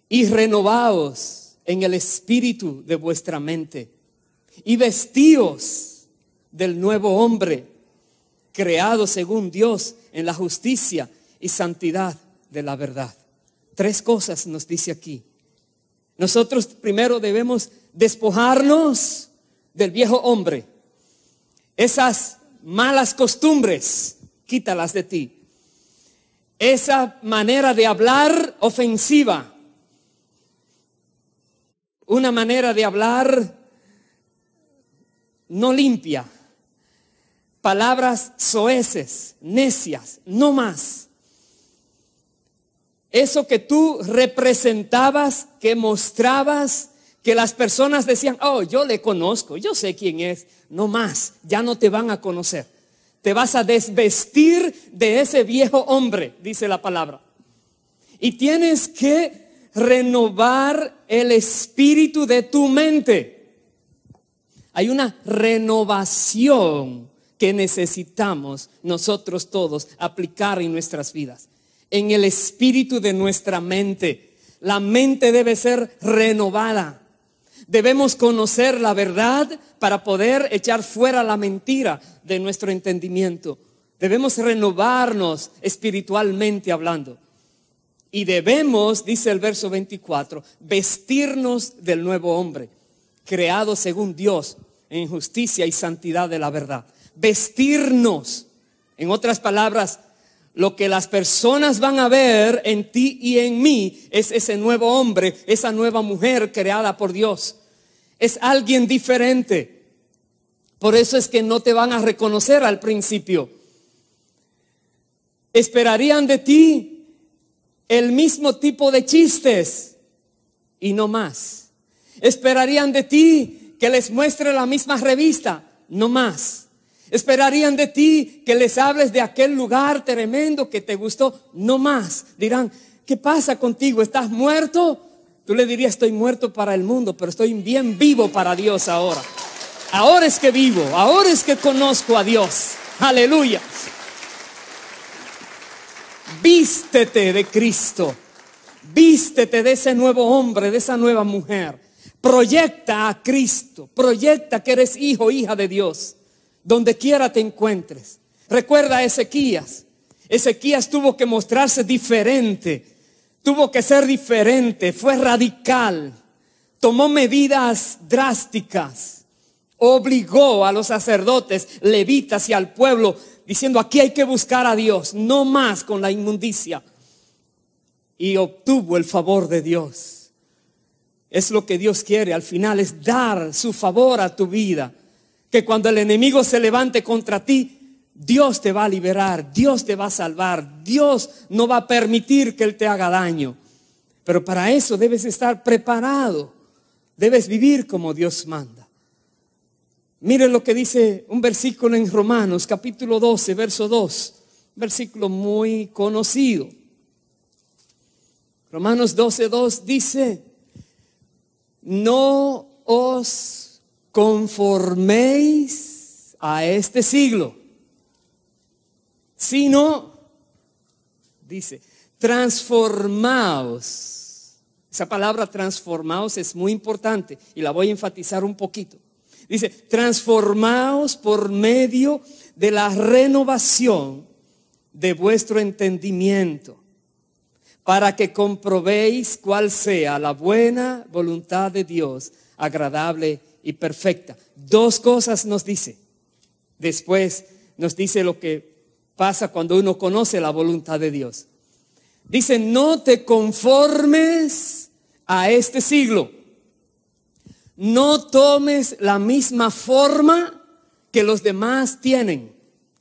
Y renovaos en el espíritu de vuestra mente. Y vestíos del nuevo hombre, creado según Dios en la justicia y santidad de la verdad. 3 cosas nos dice aquí. Nosotros primero debemos despojarnos del viejo hombre. Esas malas costumbres, quítalas de ti. Esa manera de hablar ofensiva. Una manera de hablar no limpia. Palabras soeces, necias, no más. Eso que tú representabas, que mostrabas, que las personas decían, oh, yo le conozco, yo sé quién es. No más, ya no te van a conocer. Te vas a desvestir de ese viejo hombre, dice la palabra. Y tienes que renovar el espíritu de tu mente. Hay una renovación que necesitamos nosotros todos aplicar en nuestras vidas. En el espíritu de nuestra mente. La mente debe ser renovada. Debemos conocer la verdad para poder echar fuera la mentira de nuestro entendimiento. Debemos renovarnos espiritualmente hablando. Y debemos, dice el verso 24, vestirnos del nuevo hombre, creado según Dios en justicia y santidad de la verdad. Vestirnos, en otras palabras, Lo que las personas van a ver en ti y en mí es ese nuevo hombre, esa nueva mujer creada por Dios. Es alguien diferente. Por eso es que no te van a reconocer al principio. Esperarían de ti el mismo tipo de chistes y no más. Esperarían de ti que les muestre la misma revista, no más. Esperarían de ti que les hables de aquel lugar tremendo que te gustó, no más. Dirán, ¿qué pasa contigo? ¿Estás muerto? Tú le dirías, estoy muerto para el mundo, pero estoy bien vivo para Dios ahora. Ahora es que vivo, ahora es que conozco a Dios. Aleluya. Vístete de Cristo. Vístete de ese nuevo hombre, de esa nueva mujer. Proyecta a Cristo. Proyecta que eres hijo, hija de Dios. Donde quiera te encuentres. Recuerda a Ezequías. Ezequías tuvo que mostrarse diferente. Tuvo que ser diferente. Fue radical. Tomó medidas drásticas. Obligó a los sacerdotes, levitas y al pueblo, diciendo, aquí hay que buscar a Dios, no más con la inmundicia. Y obtuvo el favor de Dios. Es lo que Dios quiere al final, es dar su favor a tu vida. Que cuando el enemigo se levante contra ti, Dios te va a liberar, Dios te va a salvar, Dios no va a permitir que Él te haga daño. Pero para eso debes estar preparado, debes vivir como Dios manda. Miren lo que dice un versículo en Romanos, capítulo 12, verso 2, un versículo muy conocido. Romanos 12, 2 dice, no os conforméis a este siglo, sino, dice, transformaos. Esa palabra transformaos es muy importante y la voy a enfatizar un poquito. Dice, transformaos por medio de la renovación de vuestro entendimiento, para que comprobéis cuál sea la buena voluntad de Dios, agradable y perfecta. Dos cosas nos dice. Después nos dice lo que pasa cuando uno conoce la voluntad de Dios. Dice, no te conformes a este siglo. No tomes la misma forma que los demás tienen.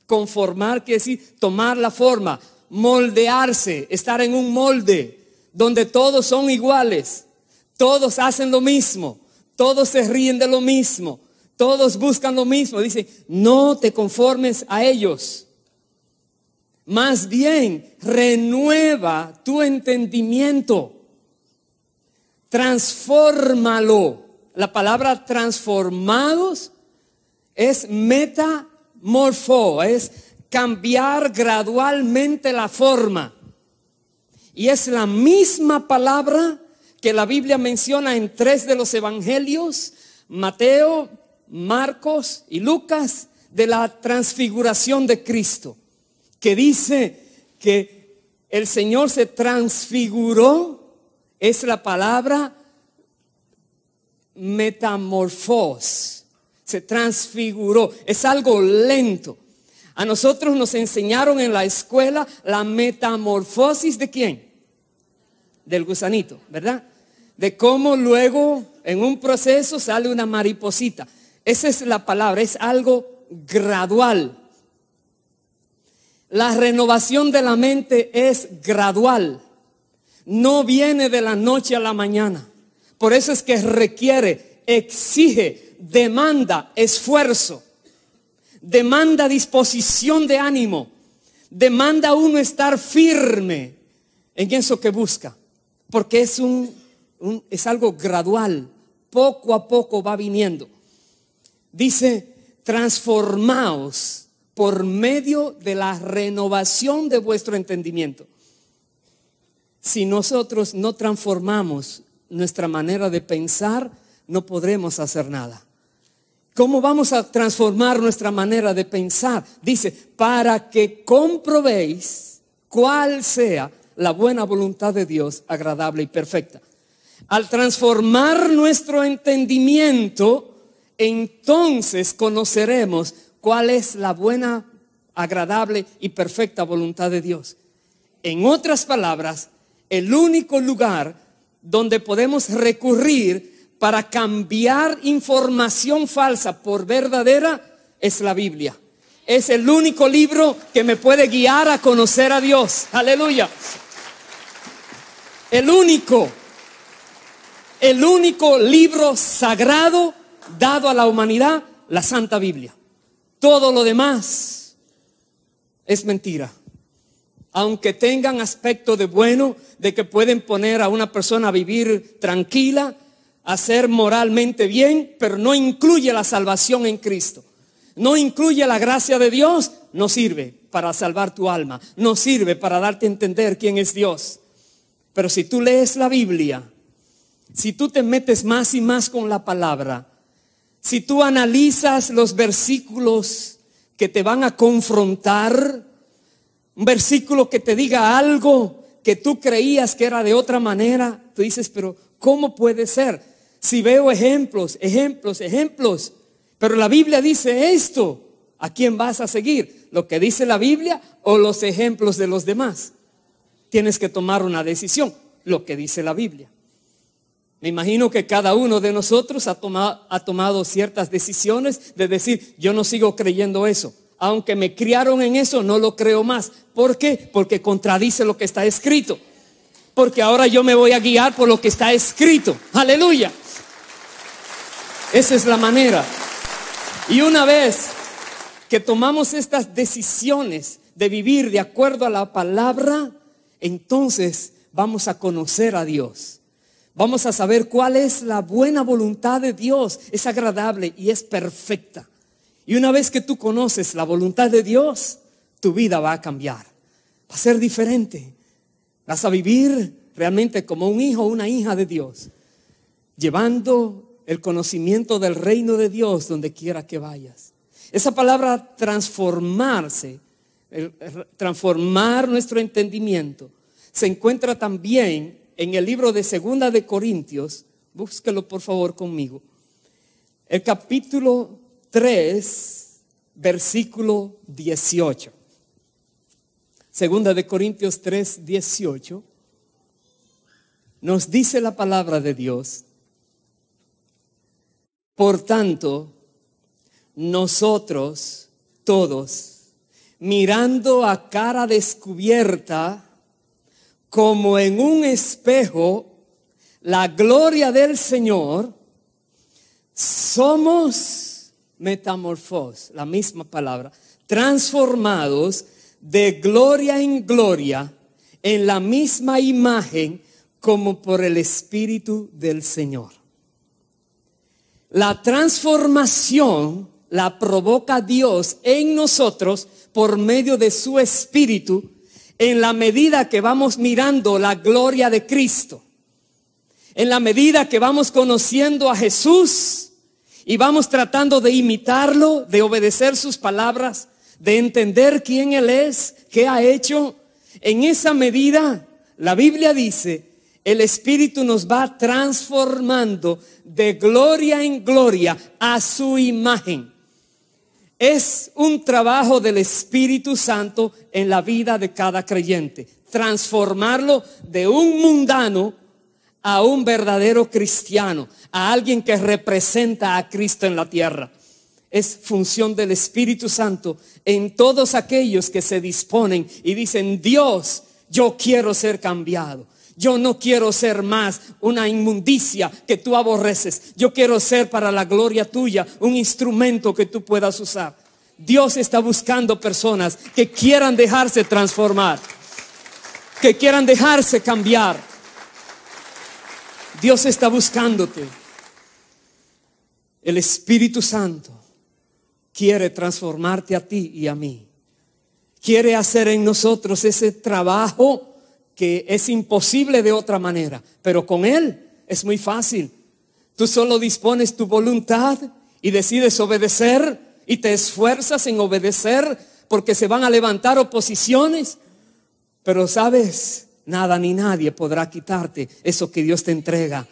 Conformar quiere decir tomar la forma, moldearse, estar en un molde donde todos son iguales, todos hacen lo mismo. Todos se ríen de lo mismo. Todos buscan lo mismo. Dice, no te conformes a ellos. Más bien, renueva tu entendimiento. Transfórmalo. La palabra transformados es metamorfo. Es cambiar gradualmente la forma. Y es la misma palabra que la Biblia menciona en 3 de los evangelios, Mateo, Marcos y Lucas, de la transfiguración de Cristo, que dice que el Señor se transfiguró, es la palabra metamorfos, se transfiguró, es algo lento. A nosotros nos enseñaron en la escuela la metamorfosis ¿de quién? Del gusanito, ¿verdad? De cómo luego en un proceso sale una mariposita. Esa es la palabra, es algo gradual. La renovación de la mente es gradual. No viene de la noche a la mañana. Por eso es que requiere, exige, demanda esfuerzo. Demanda disposición de ánimo. Demanda uno estar firme en eso que busca. Porque es algo gradual, poco a poco va viniendo. Dice, transformaos por medio de la renovación de vuestro entendimiento. Si nosotros no transformamos nuestra manera de pensar, no podremos hacer nada. ¿Cómo vamos a transformar nuestra manera de pensar? Dice, para que comprobéis cuál sea la buena voluntad de Dios, agradable y perfecta. Al transformar nuestro entendimiento, entonces conoceremos cuál es la buena, agradable y perfecta voluntad de Dios. En otras palabras, el único lugar donde podemos recurrir para cambiar información falsa por verdadera es la Biblia. Es el único libro que me puede guiar a conocer a Dios. Aleluya. El único libro sagrado dado a la humanidad, la Santa Biblia. Todo lo demás es mentira. Aunque tengan aspecto de bueno, de que pueden poner a una persona a vivir tranquila, a ser moralmente bien, pero no incluye la salvación en Cristo. No incluye la gracia de Dios, no sirve para salvar tu alma, no sirve para darte a entender quién es Dios. Pero si tú lees la Biblia, si tú te metes más y más con la palabra, si tú analizas los versículos que te van a confrontar, un versículo que te diga algo que tú creías que era de otra manera, tú dices, pero ¿cómo puede ser? Si veo ejemplos, pero la Biblia dice esto, ¿a quién vas a seguir? ¿Lo que dice la Biblia o los ejemplos de los demás? Tienes que tomar una decisión, lo que dice la Biblia. Me imagino que cada uno de nosotros ha tomado ciertas decisiones de decir, yo no sigo creyendo eso. Aunque me criaron en eso, no lo creo más. ¿Por qué? Porque contradice lo que está escrito. Porque ahora yo me voy a guiar por lo que está escrito. Aleluya. Esa es la manera. Y una vez que tomamos estas decisiones de vivir de acuerdo a la palabra, entonces vamos a conocer a Dios. Vamos a saber cuál es la buena voluntad de Dios. Es agradable y es perfecta. Y una vez que tú conoces la voluntad de Dios, tu vida va a cambiar. Va a ser diferente. Vas a vivir realmente como un hijo o una hija de Dios, llevando el conocimiento del reino de Dios donde quiera que vayas. Esa palabra transformarse, transformar nuestro entendimiento, se encuentra también en el libro de Segunda de Corintios. Búsquelo por favor conmigo. El capítulo 3, versículo 18. Segunda de Corintios 3, 18. Nos dice la palabra de Dios: por tanto, nosotros todos, mirando a cara descubierta, como en un espejo, la gloria del Señor, somos metamorfos, la misma palabra, transformados de gloria en gloria en la misma imagen como por el Espíritu del Señor. La transformación la provoca Dios en nosotros por medio de su Espíritu en la medida que vamos mirando la gloria de Cristo. En la medida que vamos conociendo a Jesús y vamos tratando de imitarlo, de obedecer sus palabras, de entender quién Él es, qué ha hecho, en esa medida la Biblia dice, el Espíritu nos va transformando de gloria en gloria a su imagen. Es un trabajo del Espíritu Santo en la vida de cada creyente. Transformarlo de un mundano a un verdadero cristiano, a alguien que representa a Cristo en la tierra. Es función del Espíritu Santo en todos aquellos que se disponen y dicen, Dios, yo quiero ser cambiado. Yo no quiero ser más una inmundicia que tú aborreces. Yo quiero ser para la gloria tuya un instrumento que tú puedas usar. Dios está buscando personas que quieran dejarse transformar, que quieran dejarse cambiar. Dios está buscándote. El Espíritu Santo quiere transformarte a ti y a mí. Quiere hacer en nosotros ese trabajo que es imposible de otra manera, pero con Él es muy fácil. Tú solo dispones tu voluntad y decides obedecer y te esfuerzas en obedecer porque se van a levantar oposiciones, pero sabes, nada ni nadie podrá quitarte eso que Dios te entrega,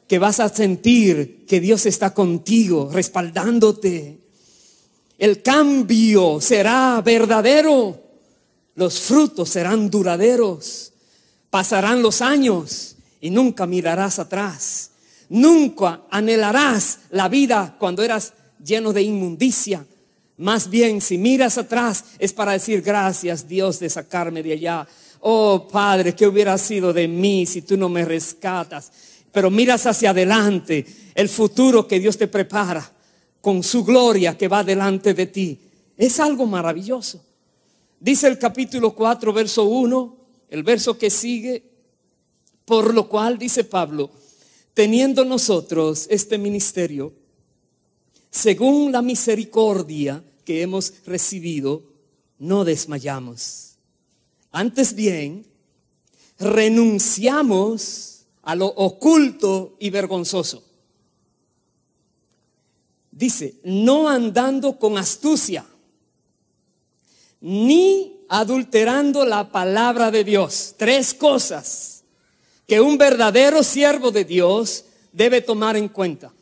que vas a sentir que Dios está contigo, respaldándote. El cambio será verdadero. Los frutos serán duraderos. Pasarán los años y nunca mirarás atrás. Nunca anhelarás la vida cuando eras lleno de inmundicia. Más bien, si miras atrás, es para decir gracias, Dios, de sacarme de allá. Oh, Padre, ¿qué hubiera sido de mí si tú no me rescatas? Pero miras hacia adelante, el futuro que Dios te prepara con su gloria que va delante de ti. Es algo maravilloso. Dice el capítulo 4, verso 1, el verso que sigue: por lo cual, dice Pablo, teniendo nosotros este ministerio, según la misericordia que hemos recibido, no desmayamos. Antes bien, renunciamos a lo oculto y vergonzoso. Dice, no andando con astucia, ni adulterando la palabra de Dios. 3 cosas que un verdadero siervo de Dios debe tomar en cuenta.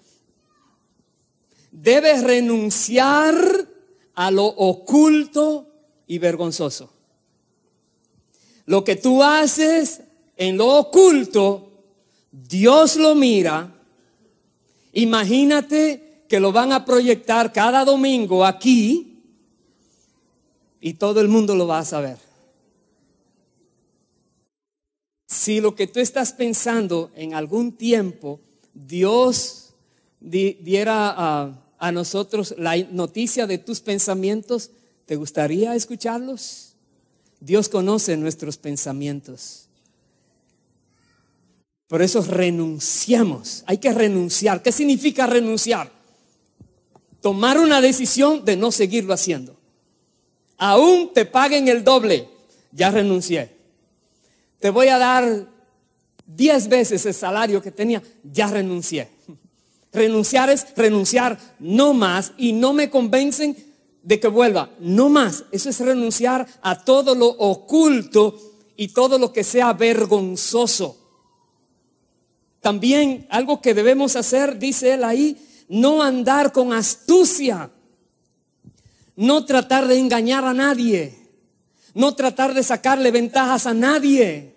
Debe renunciar a lo oculto y vergonzoso. Lo que tú haces en lo oculto, Dios lo mira. Imagínate que lo van a proyectar cada domingo aquí y todo el mundo lo va a saber. Si lo que tú estás pensando en algún tiempo, Dios diera a nosotros la noticia de tus pensamientos, ¿te gustaría escucharlos? Dios conoce nuestros pensamientos. Por eso renunciamos. Hay que renunciar. ¿Qué significa renunciar? Tomar una decisión de no seguirlo haciendo. Aún te paguen el doble, ya renuncié. Te voy a dar 10 veces el salario que tenía, ya renuncié. Renunciar es renunciar, no más, y no me convencen de que vuelva, no más. Eso es renunciar a todo lo oculto y todo lo que sea vergonzoso. También algo que debemos hacer, dice él ahí, no andar con astucia, no tratar de engañar a nadie, no tratar de sacarle ventajas a nadie,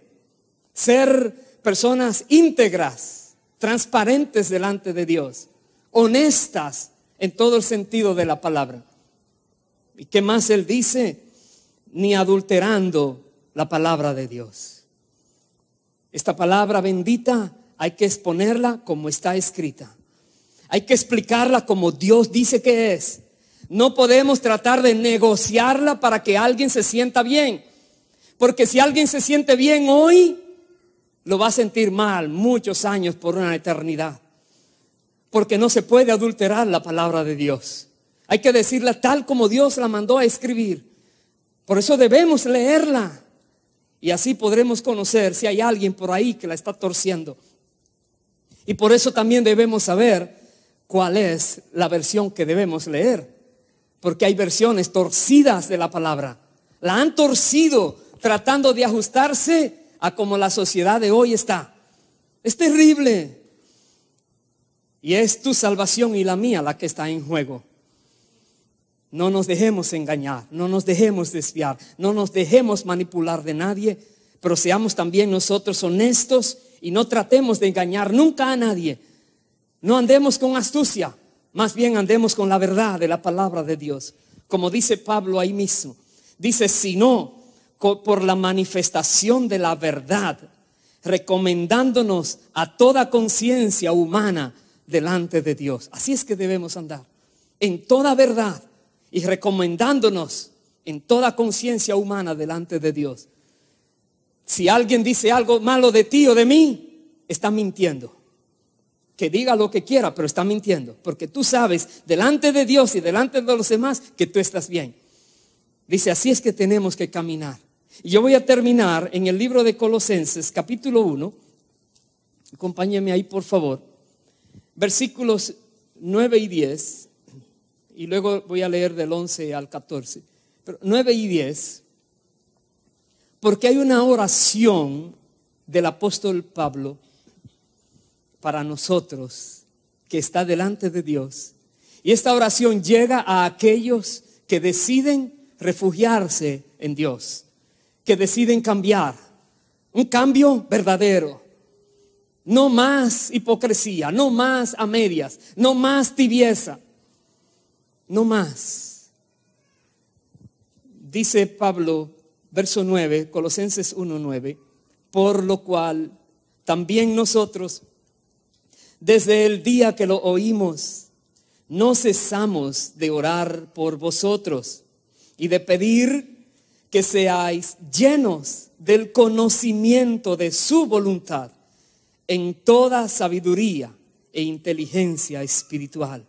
ser personas íntegras, transparentes delante de Dios, honestas en todo el sentido de la palabra. ¿Y qué más él dice? Ni adulterando la palabra de Dios. Esta palabra bendita hay que exponerla como está escrita. Hay que explicarla como Dios dice que es. No podemos tratar de negociarla para que alguien se sienta bien. Porque si alguien se siente bien hoy, lo va a sentir mal muchos años por una eternidad. Porque no se puede adulterar la palabra de Dios. Hay que decirla tal como Dios la mandó a escribir. Por eso debemos leerla. Y así podremos conocer si hay alguien por ahí que la está torciendo. Y por eso también debemos saber cuál es la versión que debemos leer. Porque hay versiones torcidas de la palabra. La han torcido tratando de ajustarse a como la sociedad de hoy está. Es terrible. Y es tu salvación y la mía la que está en juego. No nos dejemos engañar, no nos dejemos desviar, no nos dejemos manipular de nadie, pero seamos también nosotros honestos y no tratemos de engañar nunca a nadie. No andemos con astucia, más bien andemos con la verdad de la palabra de Dios. Como dice Pablo ahí mismo, dice, sino por la manifestación de la verdad, recomendándonos a toda conciencia humana delante de Dios. Así es que debemos andar, en toda verdad y recomendándonos en toda conciencia humana delante de Dios. Si alguien dice algo malo de ti o de mí, está mintiendo. Que diga lo que quiera, pero está mintiendo. Porque tú sabes, delante de Dios y delante de los demás, que tú estás bien. Dice, así es que tenemos que caminar. Y yo voy a terminar en el libro de Colosenses, capítulo 1. Acompáñeme ahí, por favor. Versículos 9 y 10. Y luego voy a leer del 11 al 14. Pero 9 y 10. Porque hay una oración del apóstol Pablo para nosotros que está delante de Dios. Y esta oración llega a aquellos que deciden refugiarse en Dios, que deciden cambiar, un cambio verdadero. No más hipocresía, no más a medias, no más tibieza, no más. Dice Pablo, verso 9, Colosenses 1:9, por lo cual también nosotros, desde el día que lo oímos, no cesamos de orar por vosotros y de pedir que seáis llenos del conocimiento de su voluntad en toda sabiduría e inteligencia espiritual,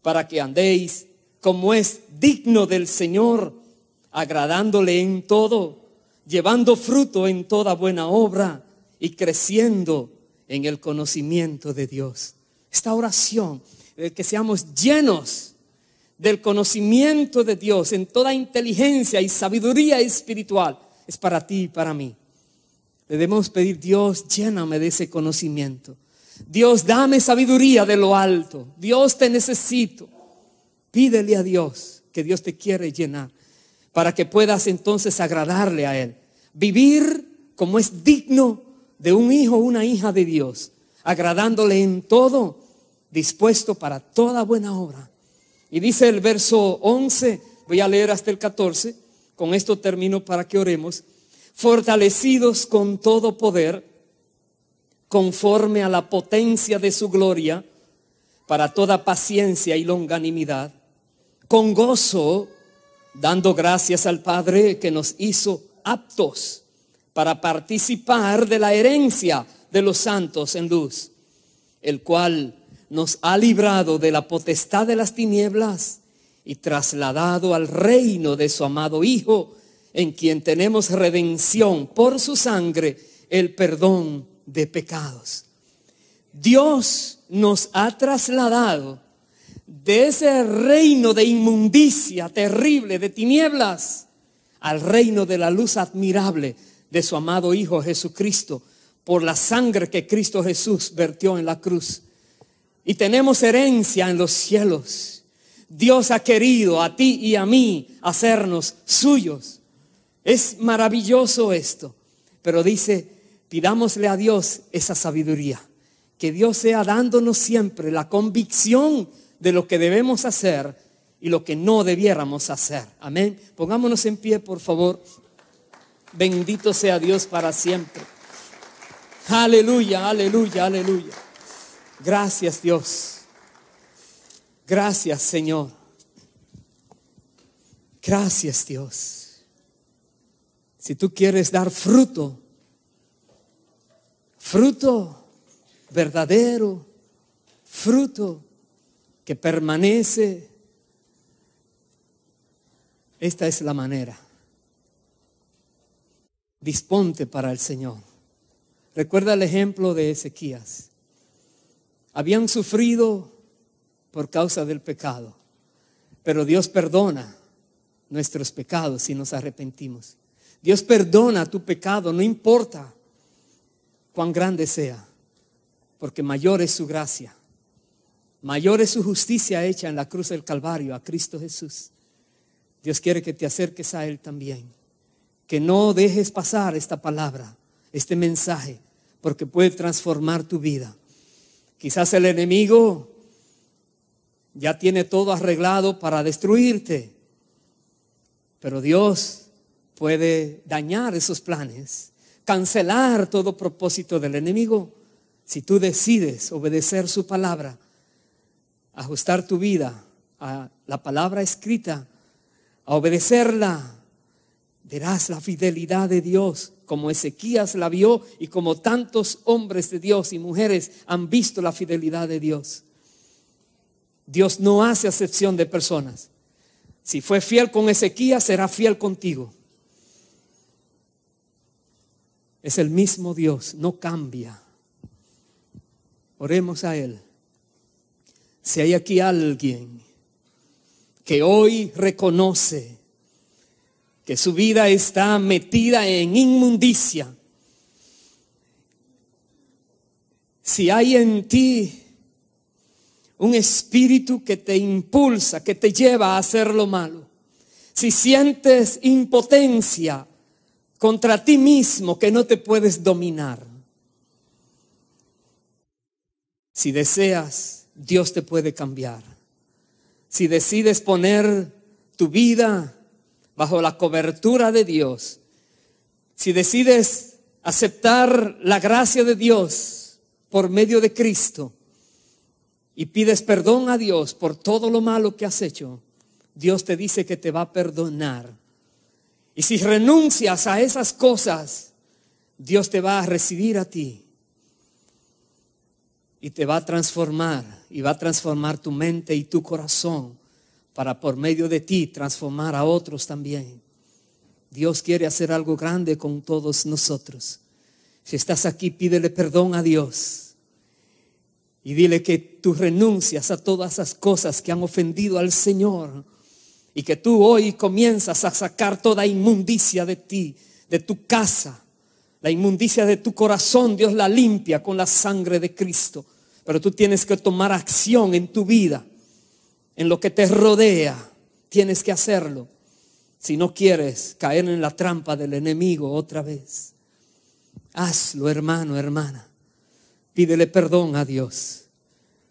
para que andéis como es digno del Señor, agradándole en todo, llevando fruto en toda buena obra y creciendo en el conocimiento de Dios. Esta oración, que seamos llenos del conocimiento de Dios en toda inteligencia y sabiduría espiritual, es para ti y para mí. Debemos pedir: Dios, lléname de ese conocimiento. Dios, dame sabiduría de lo alto. Dios, te necesito. Pídele a Dios, que Dios te quiere llenar, para que puedas entonces agradarle a Él. Vivir como es digno de un hijo o una hija de Dios, agradándole en todo, dispuesto para toda buena obra. Y dice el verso 11, voy a leer hasta el 14, con esto termino para que oremos. Fortalecidos con todo poder, conforme a la potencia de su gloria, para toda paciencia y longanimidad, con gozo, dando gracias al Padre que nos hizo aptos para participar de la herencia de los santos en luz, el cual nos ha librado de la potestad de las tinieblas y trasladado al reino de su amado Hijo, en quien tenemos redención por su sangre, el perdón de pecados. Dios nos ha trasladado de ese reino de inmundicia terrible, de tinieblas, al reino de la luz admirable de su amado Hijo Jesucristo, por la sangre que Cristo Jesús vertió en la cruz. Y tenemos herencia en los cielos. Dios ha querido a ti y a mí hacernos suyos. Es maravilloso esto. Pero dice, pidámosle a Dios esa sabiduría. Que Dios sea dándonos siempre la convicción de lo que debemos hacer y lo que no debiéramos hacer. Amén. Pongámonos en pie, por favor. Bendito sea Dios para siempre. Aleluya, aleluya, aleluya. Gracias, Dios. Gracias, Señor. Gracias, Dios. Si tú quieres dar fruto, fruto verdadero, fruto que permanece, esta es la manera. Disponte para el Señor. Recuerda el ejemplo de Ezequías. Habían sufrido por causa del pecado, pero Dios perdona nuestros pecados si nos arrepentimos. Dios perdona tu pecado, no importa cuán grande sea, porque mayor es su gracia, mayor es su justicia hecha en la cruz del Calvario a Cristo Jesús. Dios quiere que te acerques a Él también, que no dejes pasar esta palabra, este mensaje, porque puede transformar tu vida. Quizás el enemigo ya tiene todo arreglado para destruirte, pero Dios puede dañar esos planes, cancelar todo propósito del enemigo, si tú decides obedecer su palabra, ajustar tu vida a la palabra escrita, a obedecerla. Verás la fidelidad de Dios, como Ezequías la vio y como tantos hombres de Dios y mujeres han visto la fidelidad de Dios. Dios no hace acepción de personas. Si fue fiel con Ezequías, será fiel contigo. Es el mismo Dios, no cambia. Oremos a Él. Si hay aquí alguien que hoy reconoce que su vida está metida en inmundicia, si hay en ti un espíritu que te impulsa, que te lleva a hacer lo malo, si sientes impotencia contra ti mismo que no te puedes dominar, si deseas, Dios te puede cambiar. Si decides poner tu vida bajo la cobertura de Dios, si decides aceptar la gracia de Dios por medio de Cristo y pides perdón a Dios por todo lo malo que has hecho, Dios te dice que te va a perdonar. Y si renuncias a esas cosas, Dios te va a recibir a ti y te va a transformar, y va a transformar tu mente y tu corazón para por medio de ti transformar a otros también. Dios quiere hacer algo grande con todos nosotros. Si estás aquí, pídele perdón a Dios y dile que tú renuncias a todas esas cosas que han ofendido al Señor y que tú hoy comienzas a sacar toda inmundicia de ti, de tu casa. La inmundicia de tu corazón, Dios la limpia con la sangre de Cristo. Pero tú tienes que tomar acción en tu vida, en lo que te rodea. Tienes que hacerlo si no quieres caer en la trampa del enemigo otra vez. Hazlo, hermano, hermana. Pídele perdón a Dios.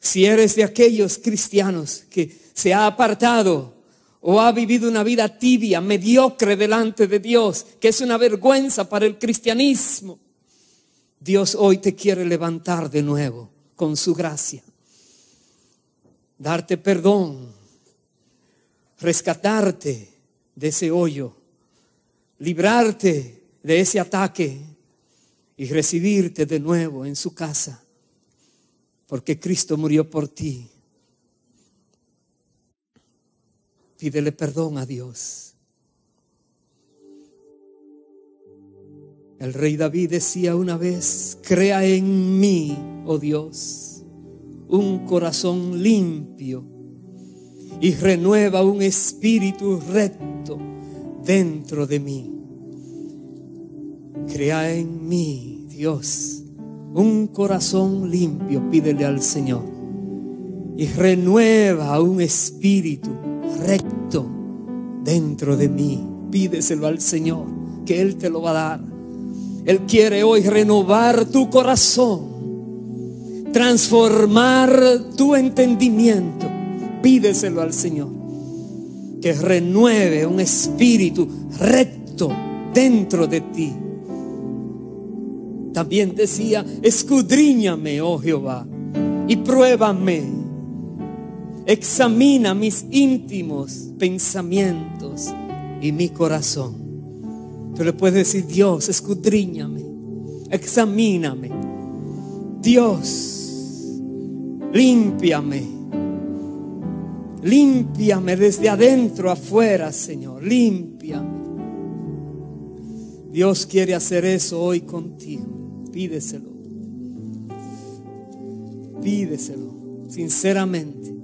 Si eres de aquellos cristianos que se ha apartado o ha vivido una vida tibia, mediocre delante de Dios, que es una vergüenza para el cristianismo, Dios hoy te quiere levantar de nuevo con su gracia, darte perdón, rescatarte de ese hoyo, librarte de ese ataque y recibirte de nuevo en su casa, porque Cristo murió por ti. Pídele perdón a Dios. El rey David decía una vez: crea en mí, oh Dios, un corazón limpio y renueva un espíritu recto dentro de mí. Crea en mí, Dios, un corazón limpio, pídele al Señor, y renueva un espíritu recto dentro de mí. Pídeselo al Señor, que Él te lo va a dar. Él quiere hoy renovar tu corazón, transformar tu entendimiento. Pídeselo al Señor, que renueve un espíritu recto dentro de ti. También decía: escudriñame, oh Jehová, y pruébame. Examina mis íntimos pensamientos y mi corazón. Tú le puedes decir: Dios, escudriñame, examíname. Dios, límpiame. Límpiame desde adentro afuera, Señor. Límpiame. Dios quiere hacer eso hoy contigo. Pídeselo. Pídeselo sinceramente.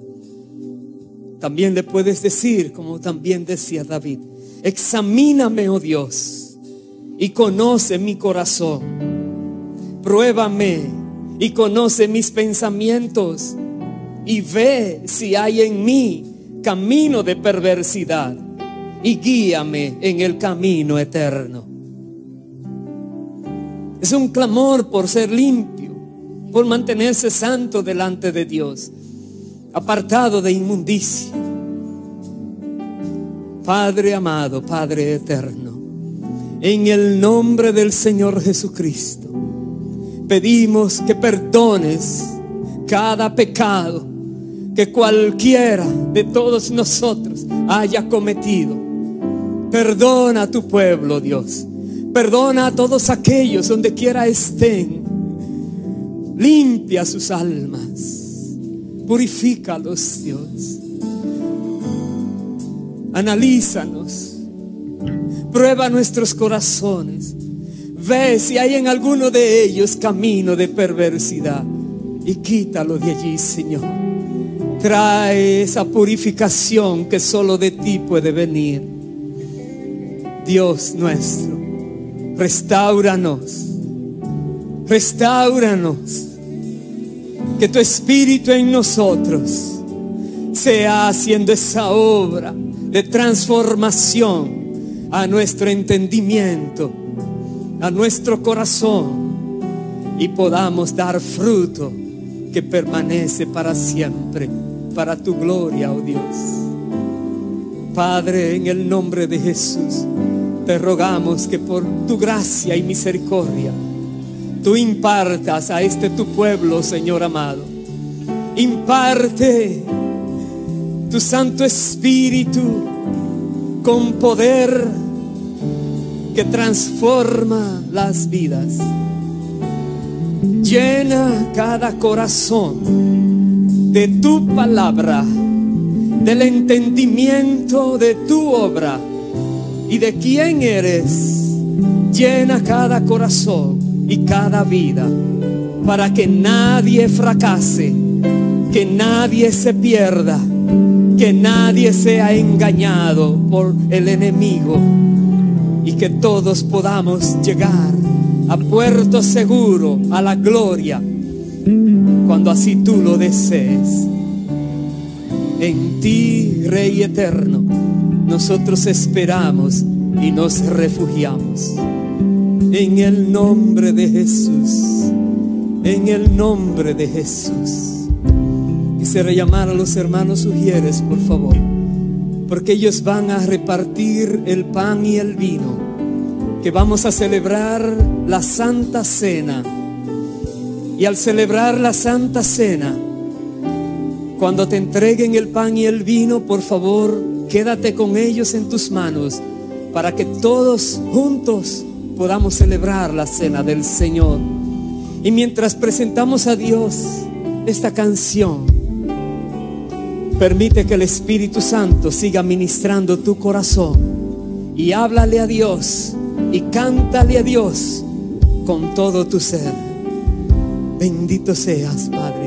También le puedes decir, como también decía David: examíname, oh Dios, y conoce mi corazón. Pruébame y conoce mis pensamientos, y ve si hay en mí camino de perversidad, y guíame en el camino eterno. Es un clamor por ser limpio, por mantenerse santo delante de Dios, apartado de inmundicia. Padre amado, Padre eterno, en el nombre del Señor Jesucristo, pedimos que perdones cada pecado que cualquiera de todos nosotros haya cometido. Perdona a tu pueblo, Dios. Perdona a todos aquellos donde quiera estén. Limpia sus almas. Purifícalos, Dios. Analízanos. Prueba nuestros corazones. Ve si hay en alguno de ellos camino de perversidad, y quítalo de allí, Señor. Trae esa purificación que solo de ti puede venir. Dios nuestro, restauranos. Restauranos. que tu Espíritu en nosotros sea haciendo esa obra de transformación a nuestro entendimiento, a nuestro corazón, y podamos dar fruto que permanece para siempre, para tu gloria, oh Dios. Padre, en el nombre de Jesús, te rogamos que por tu gracia y misericordia tú impartas a este tu pueblo, Señor amado. Imparte tu Santo Espíritu con poder que transforma las vidas. Llena cada corazón de tu palabra, del entendimiento de tu obra y de quién eres. Llena cada corazón y cada vida para que nadie fracase, que nadie se pierda, que nadie sea engañado por el enemigo, y que todos podamos llegar a puerto seguro, a la gloria, cuando así tú lo desees. En ti, Rey eterno, nosotros esperamos y nos refugiamos. En el nombre de Jesús, en el nombre de Jesús. Quisiera llamar a los hermanos Ujieres, por favor, porque ellos van a repartir el pan y el vino, que vamos a celebrar la Santa Cena. Y al celebrar la Santa Cena, cuando te entreguen el pan y el vino, por favor, quédate con ellos en tus manos, para que todos juntos podamos celebrar la cena del Señor. Y mientras presentamos a Dios esta canción, permite que el Espíritu Santo siga ministrando tu corazón, y háblale a Dios y cántale a Dios con todo tu ser. Bendito seas, Padre.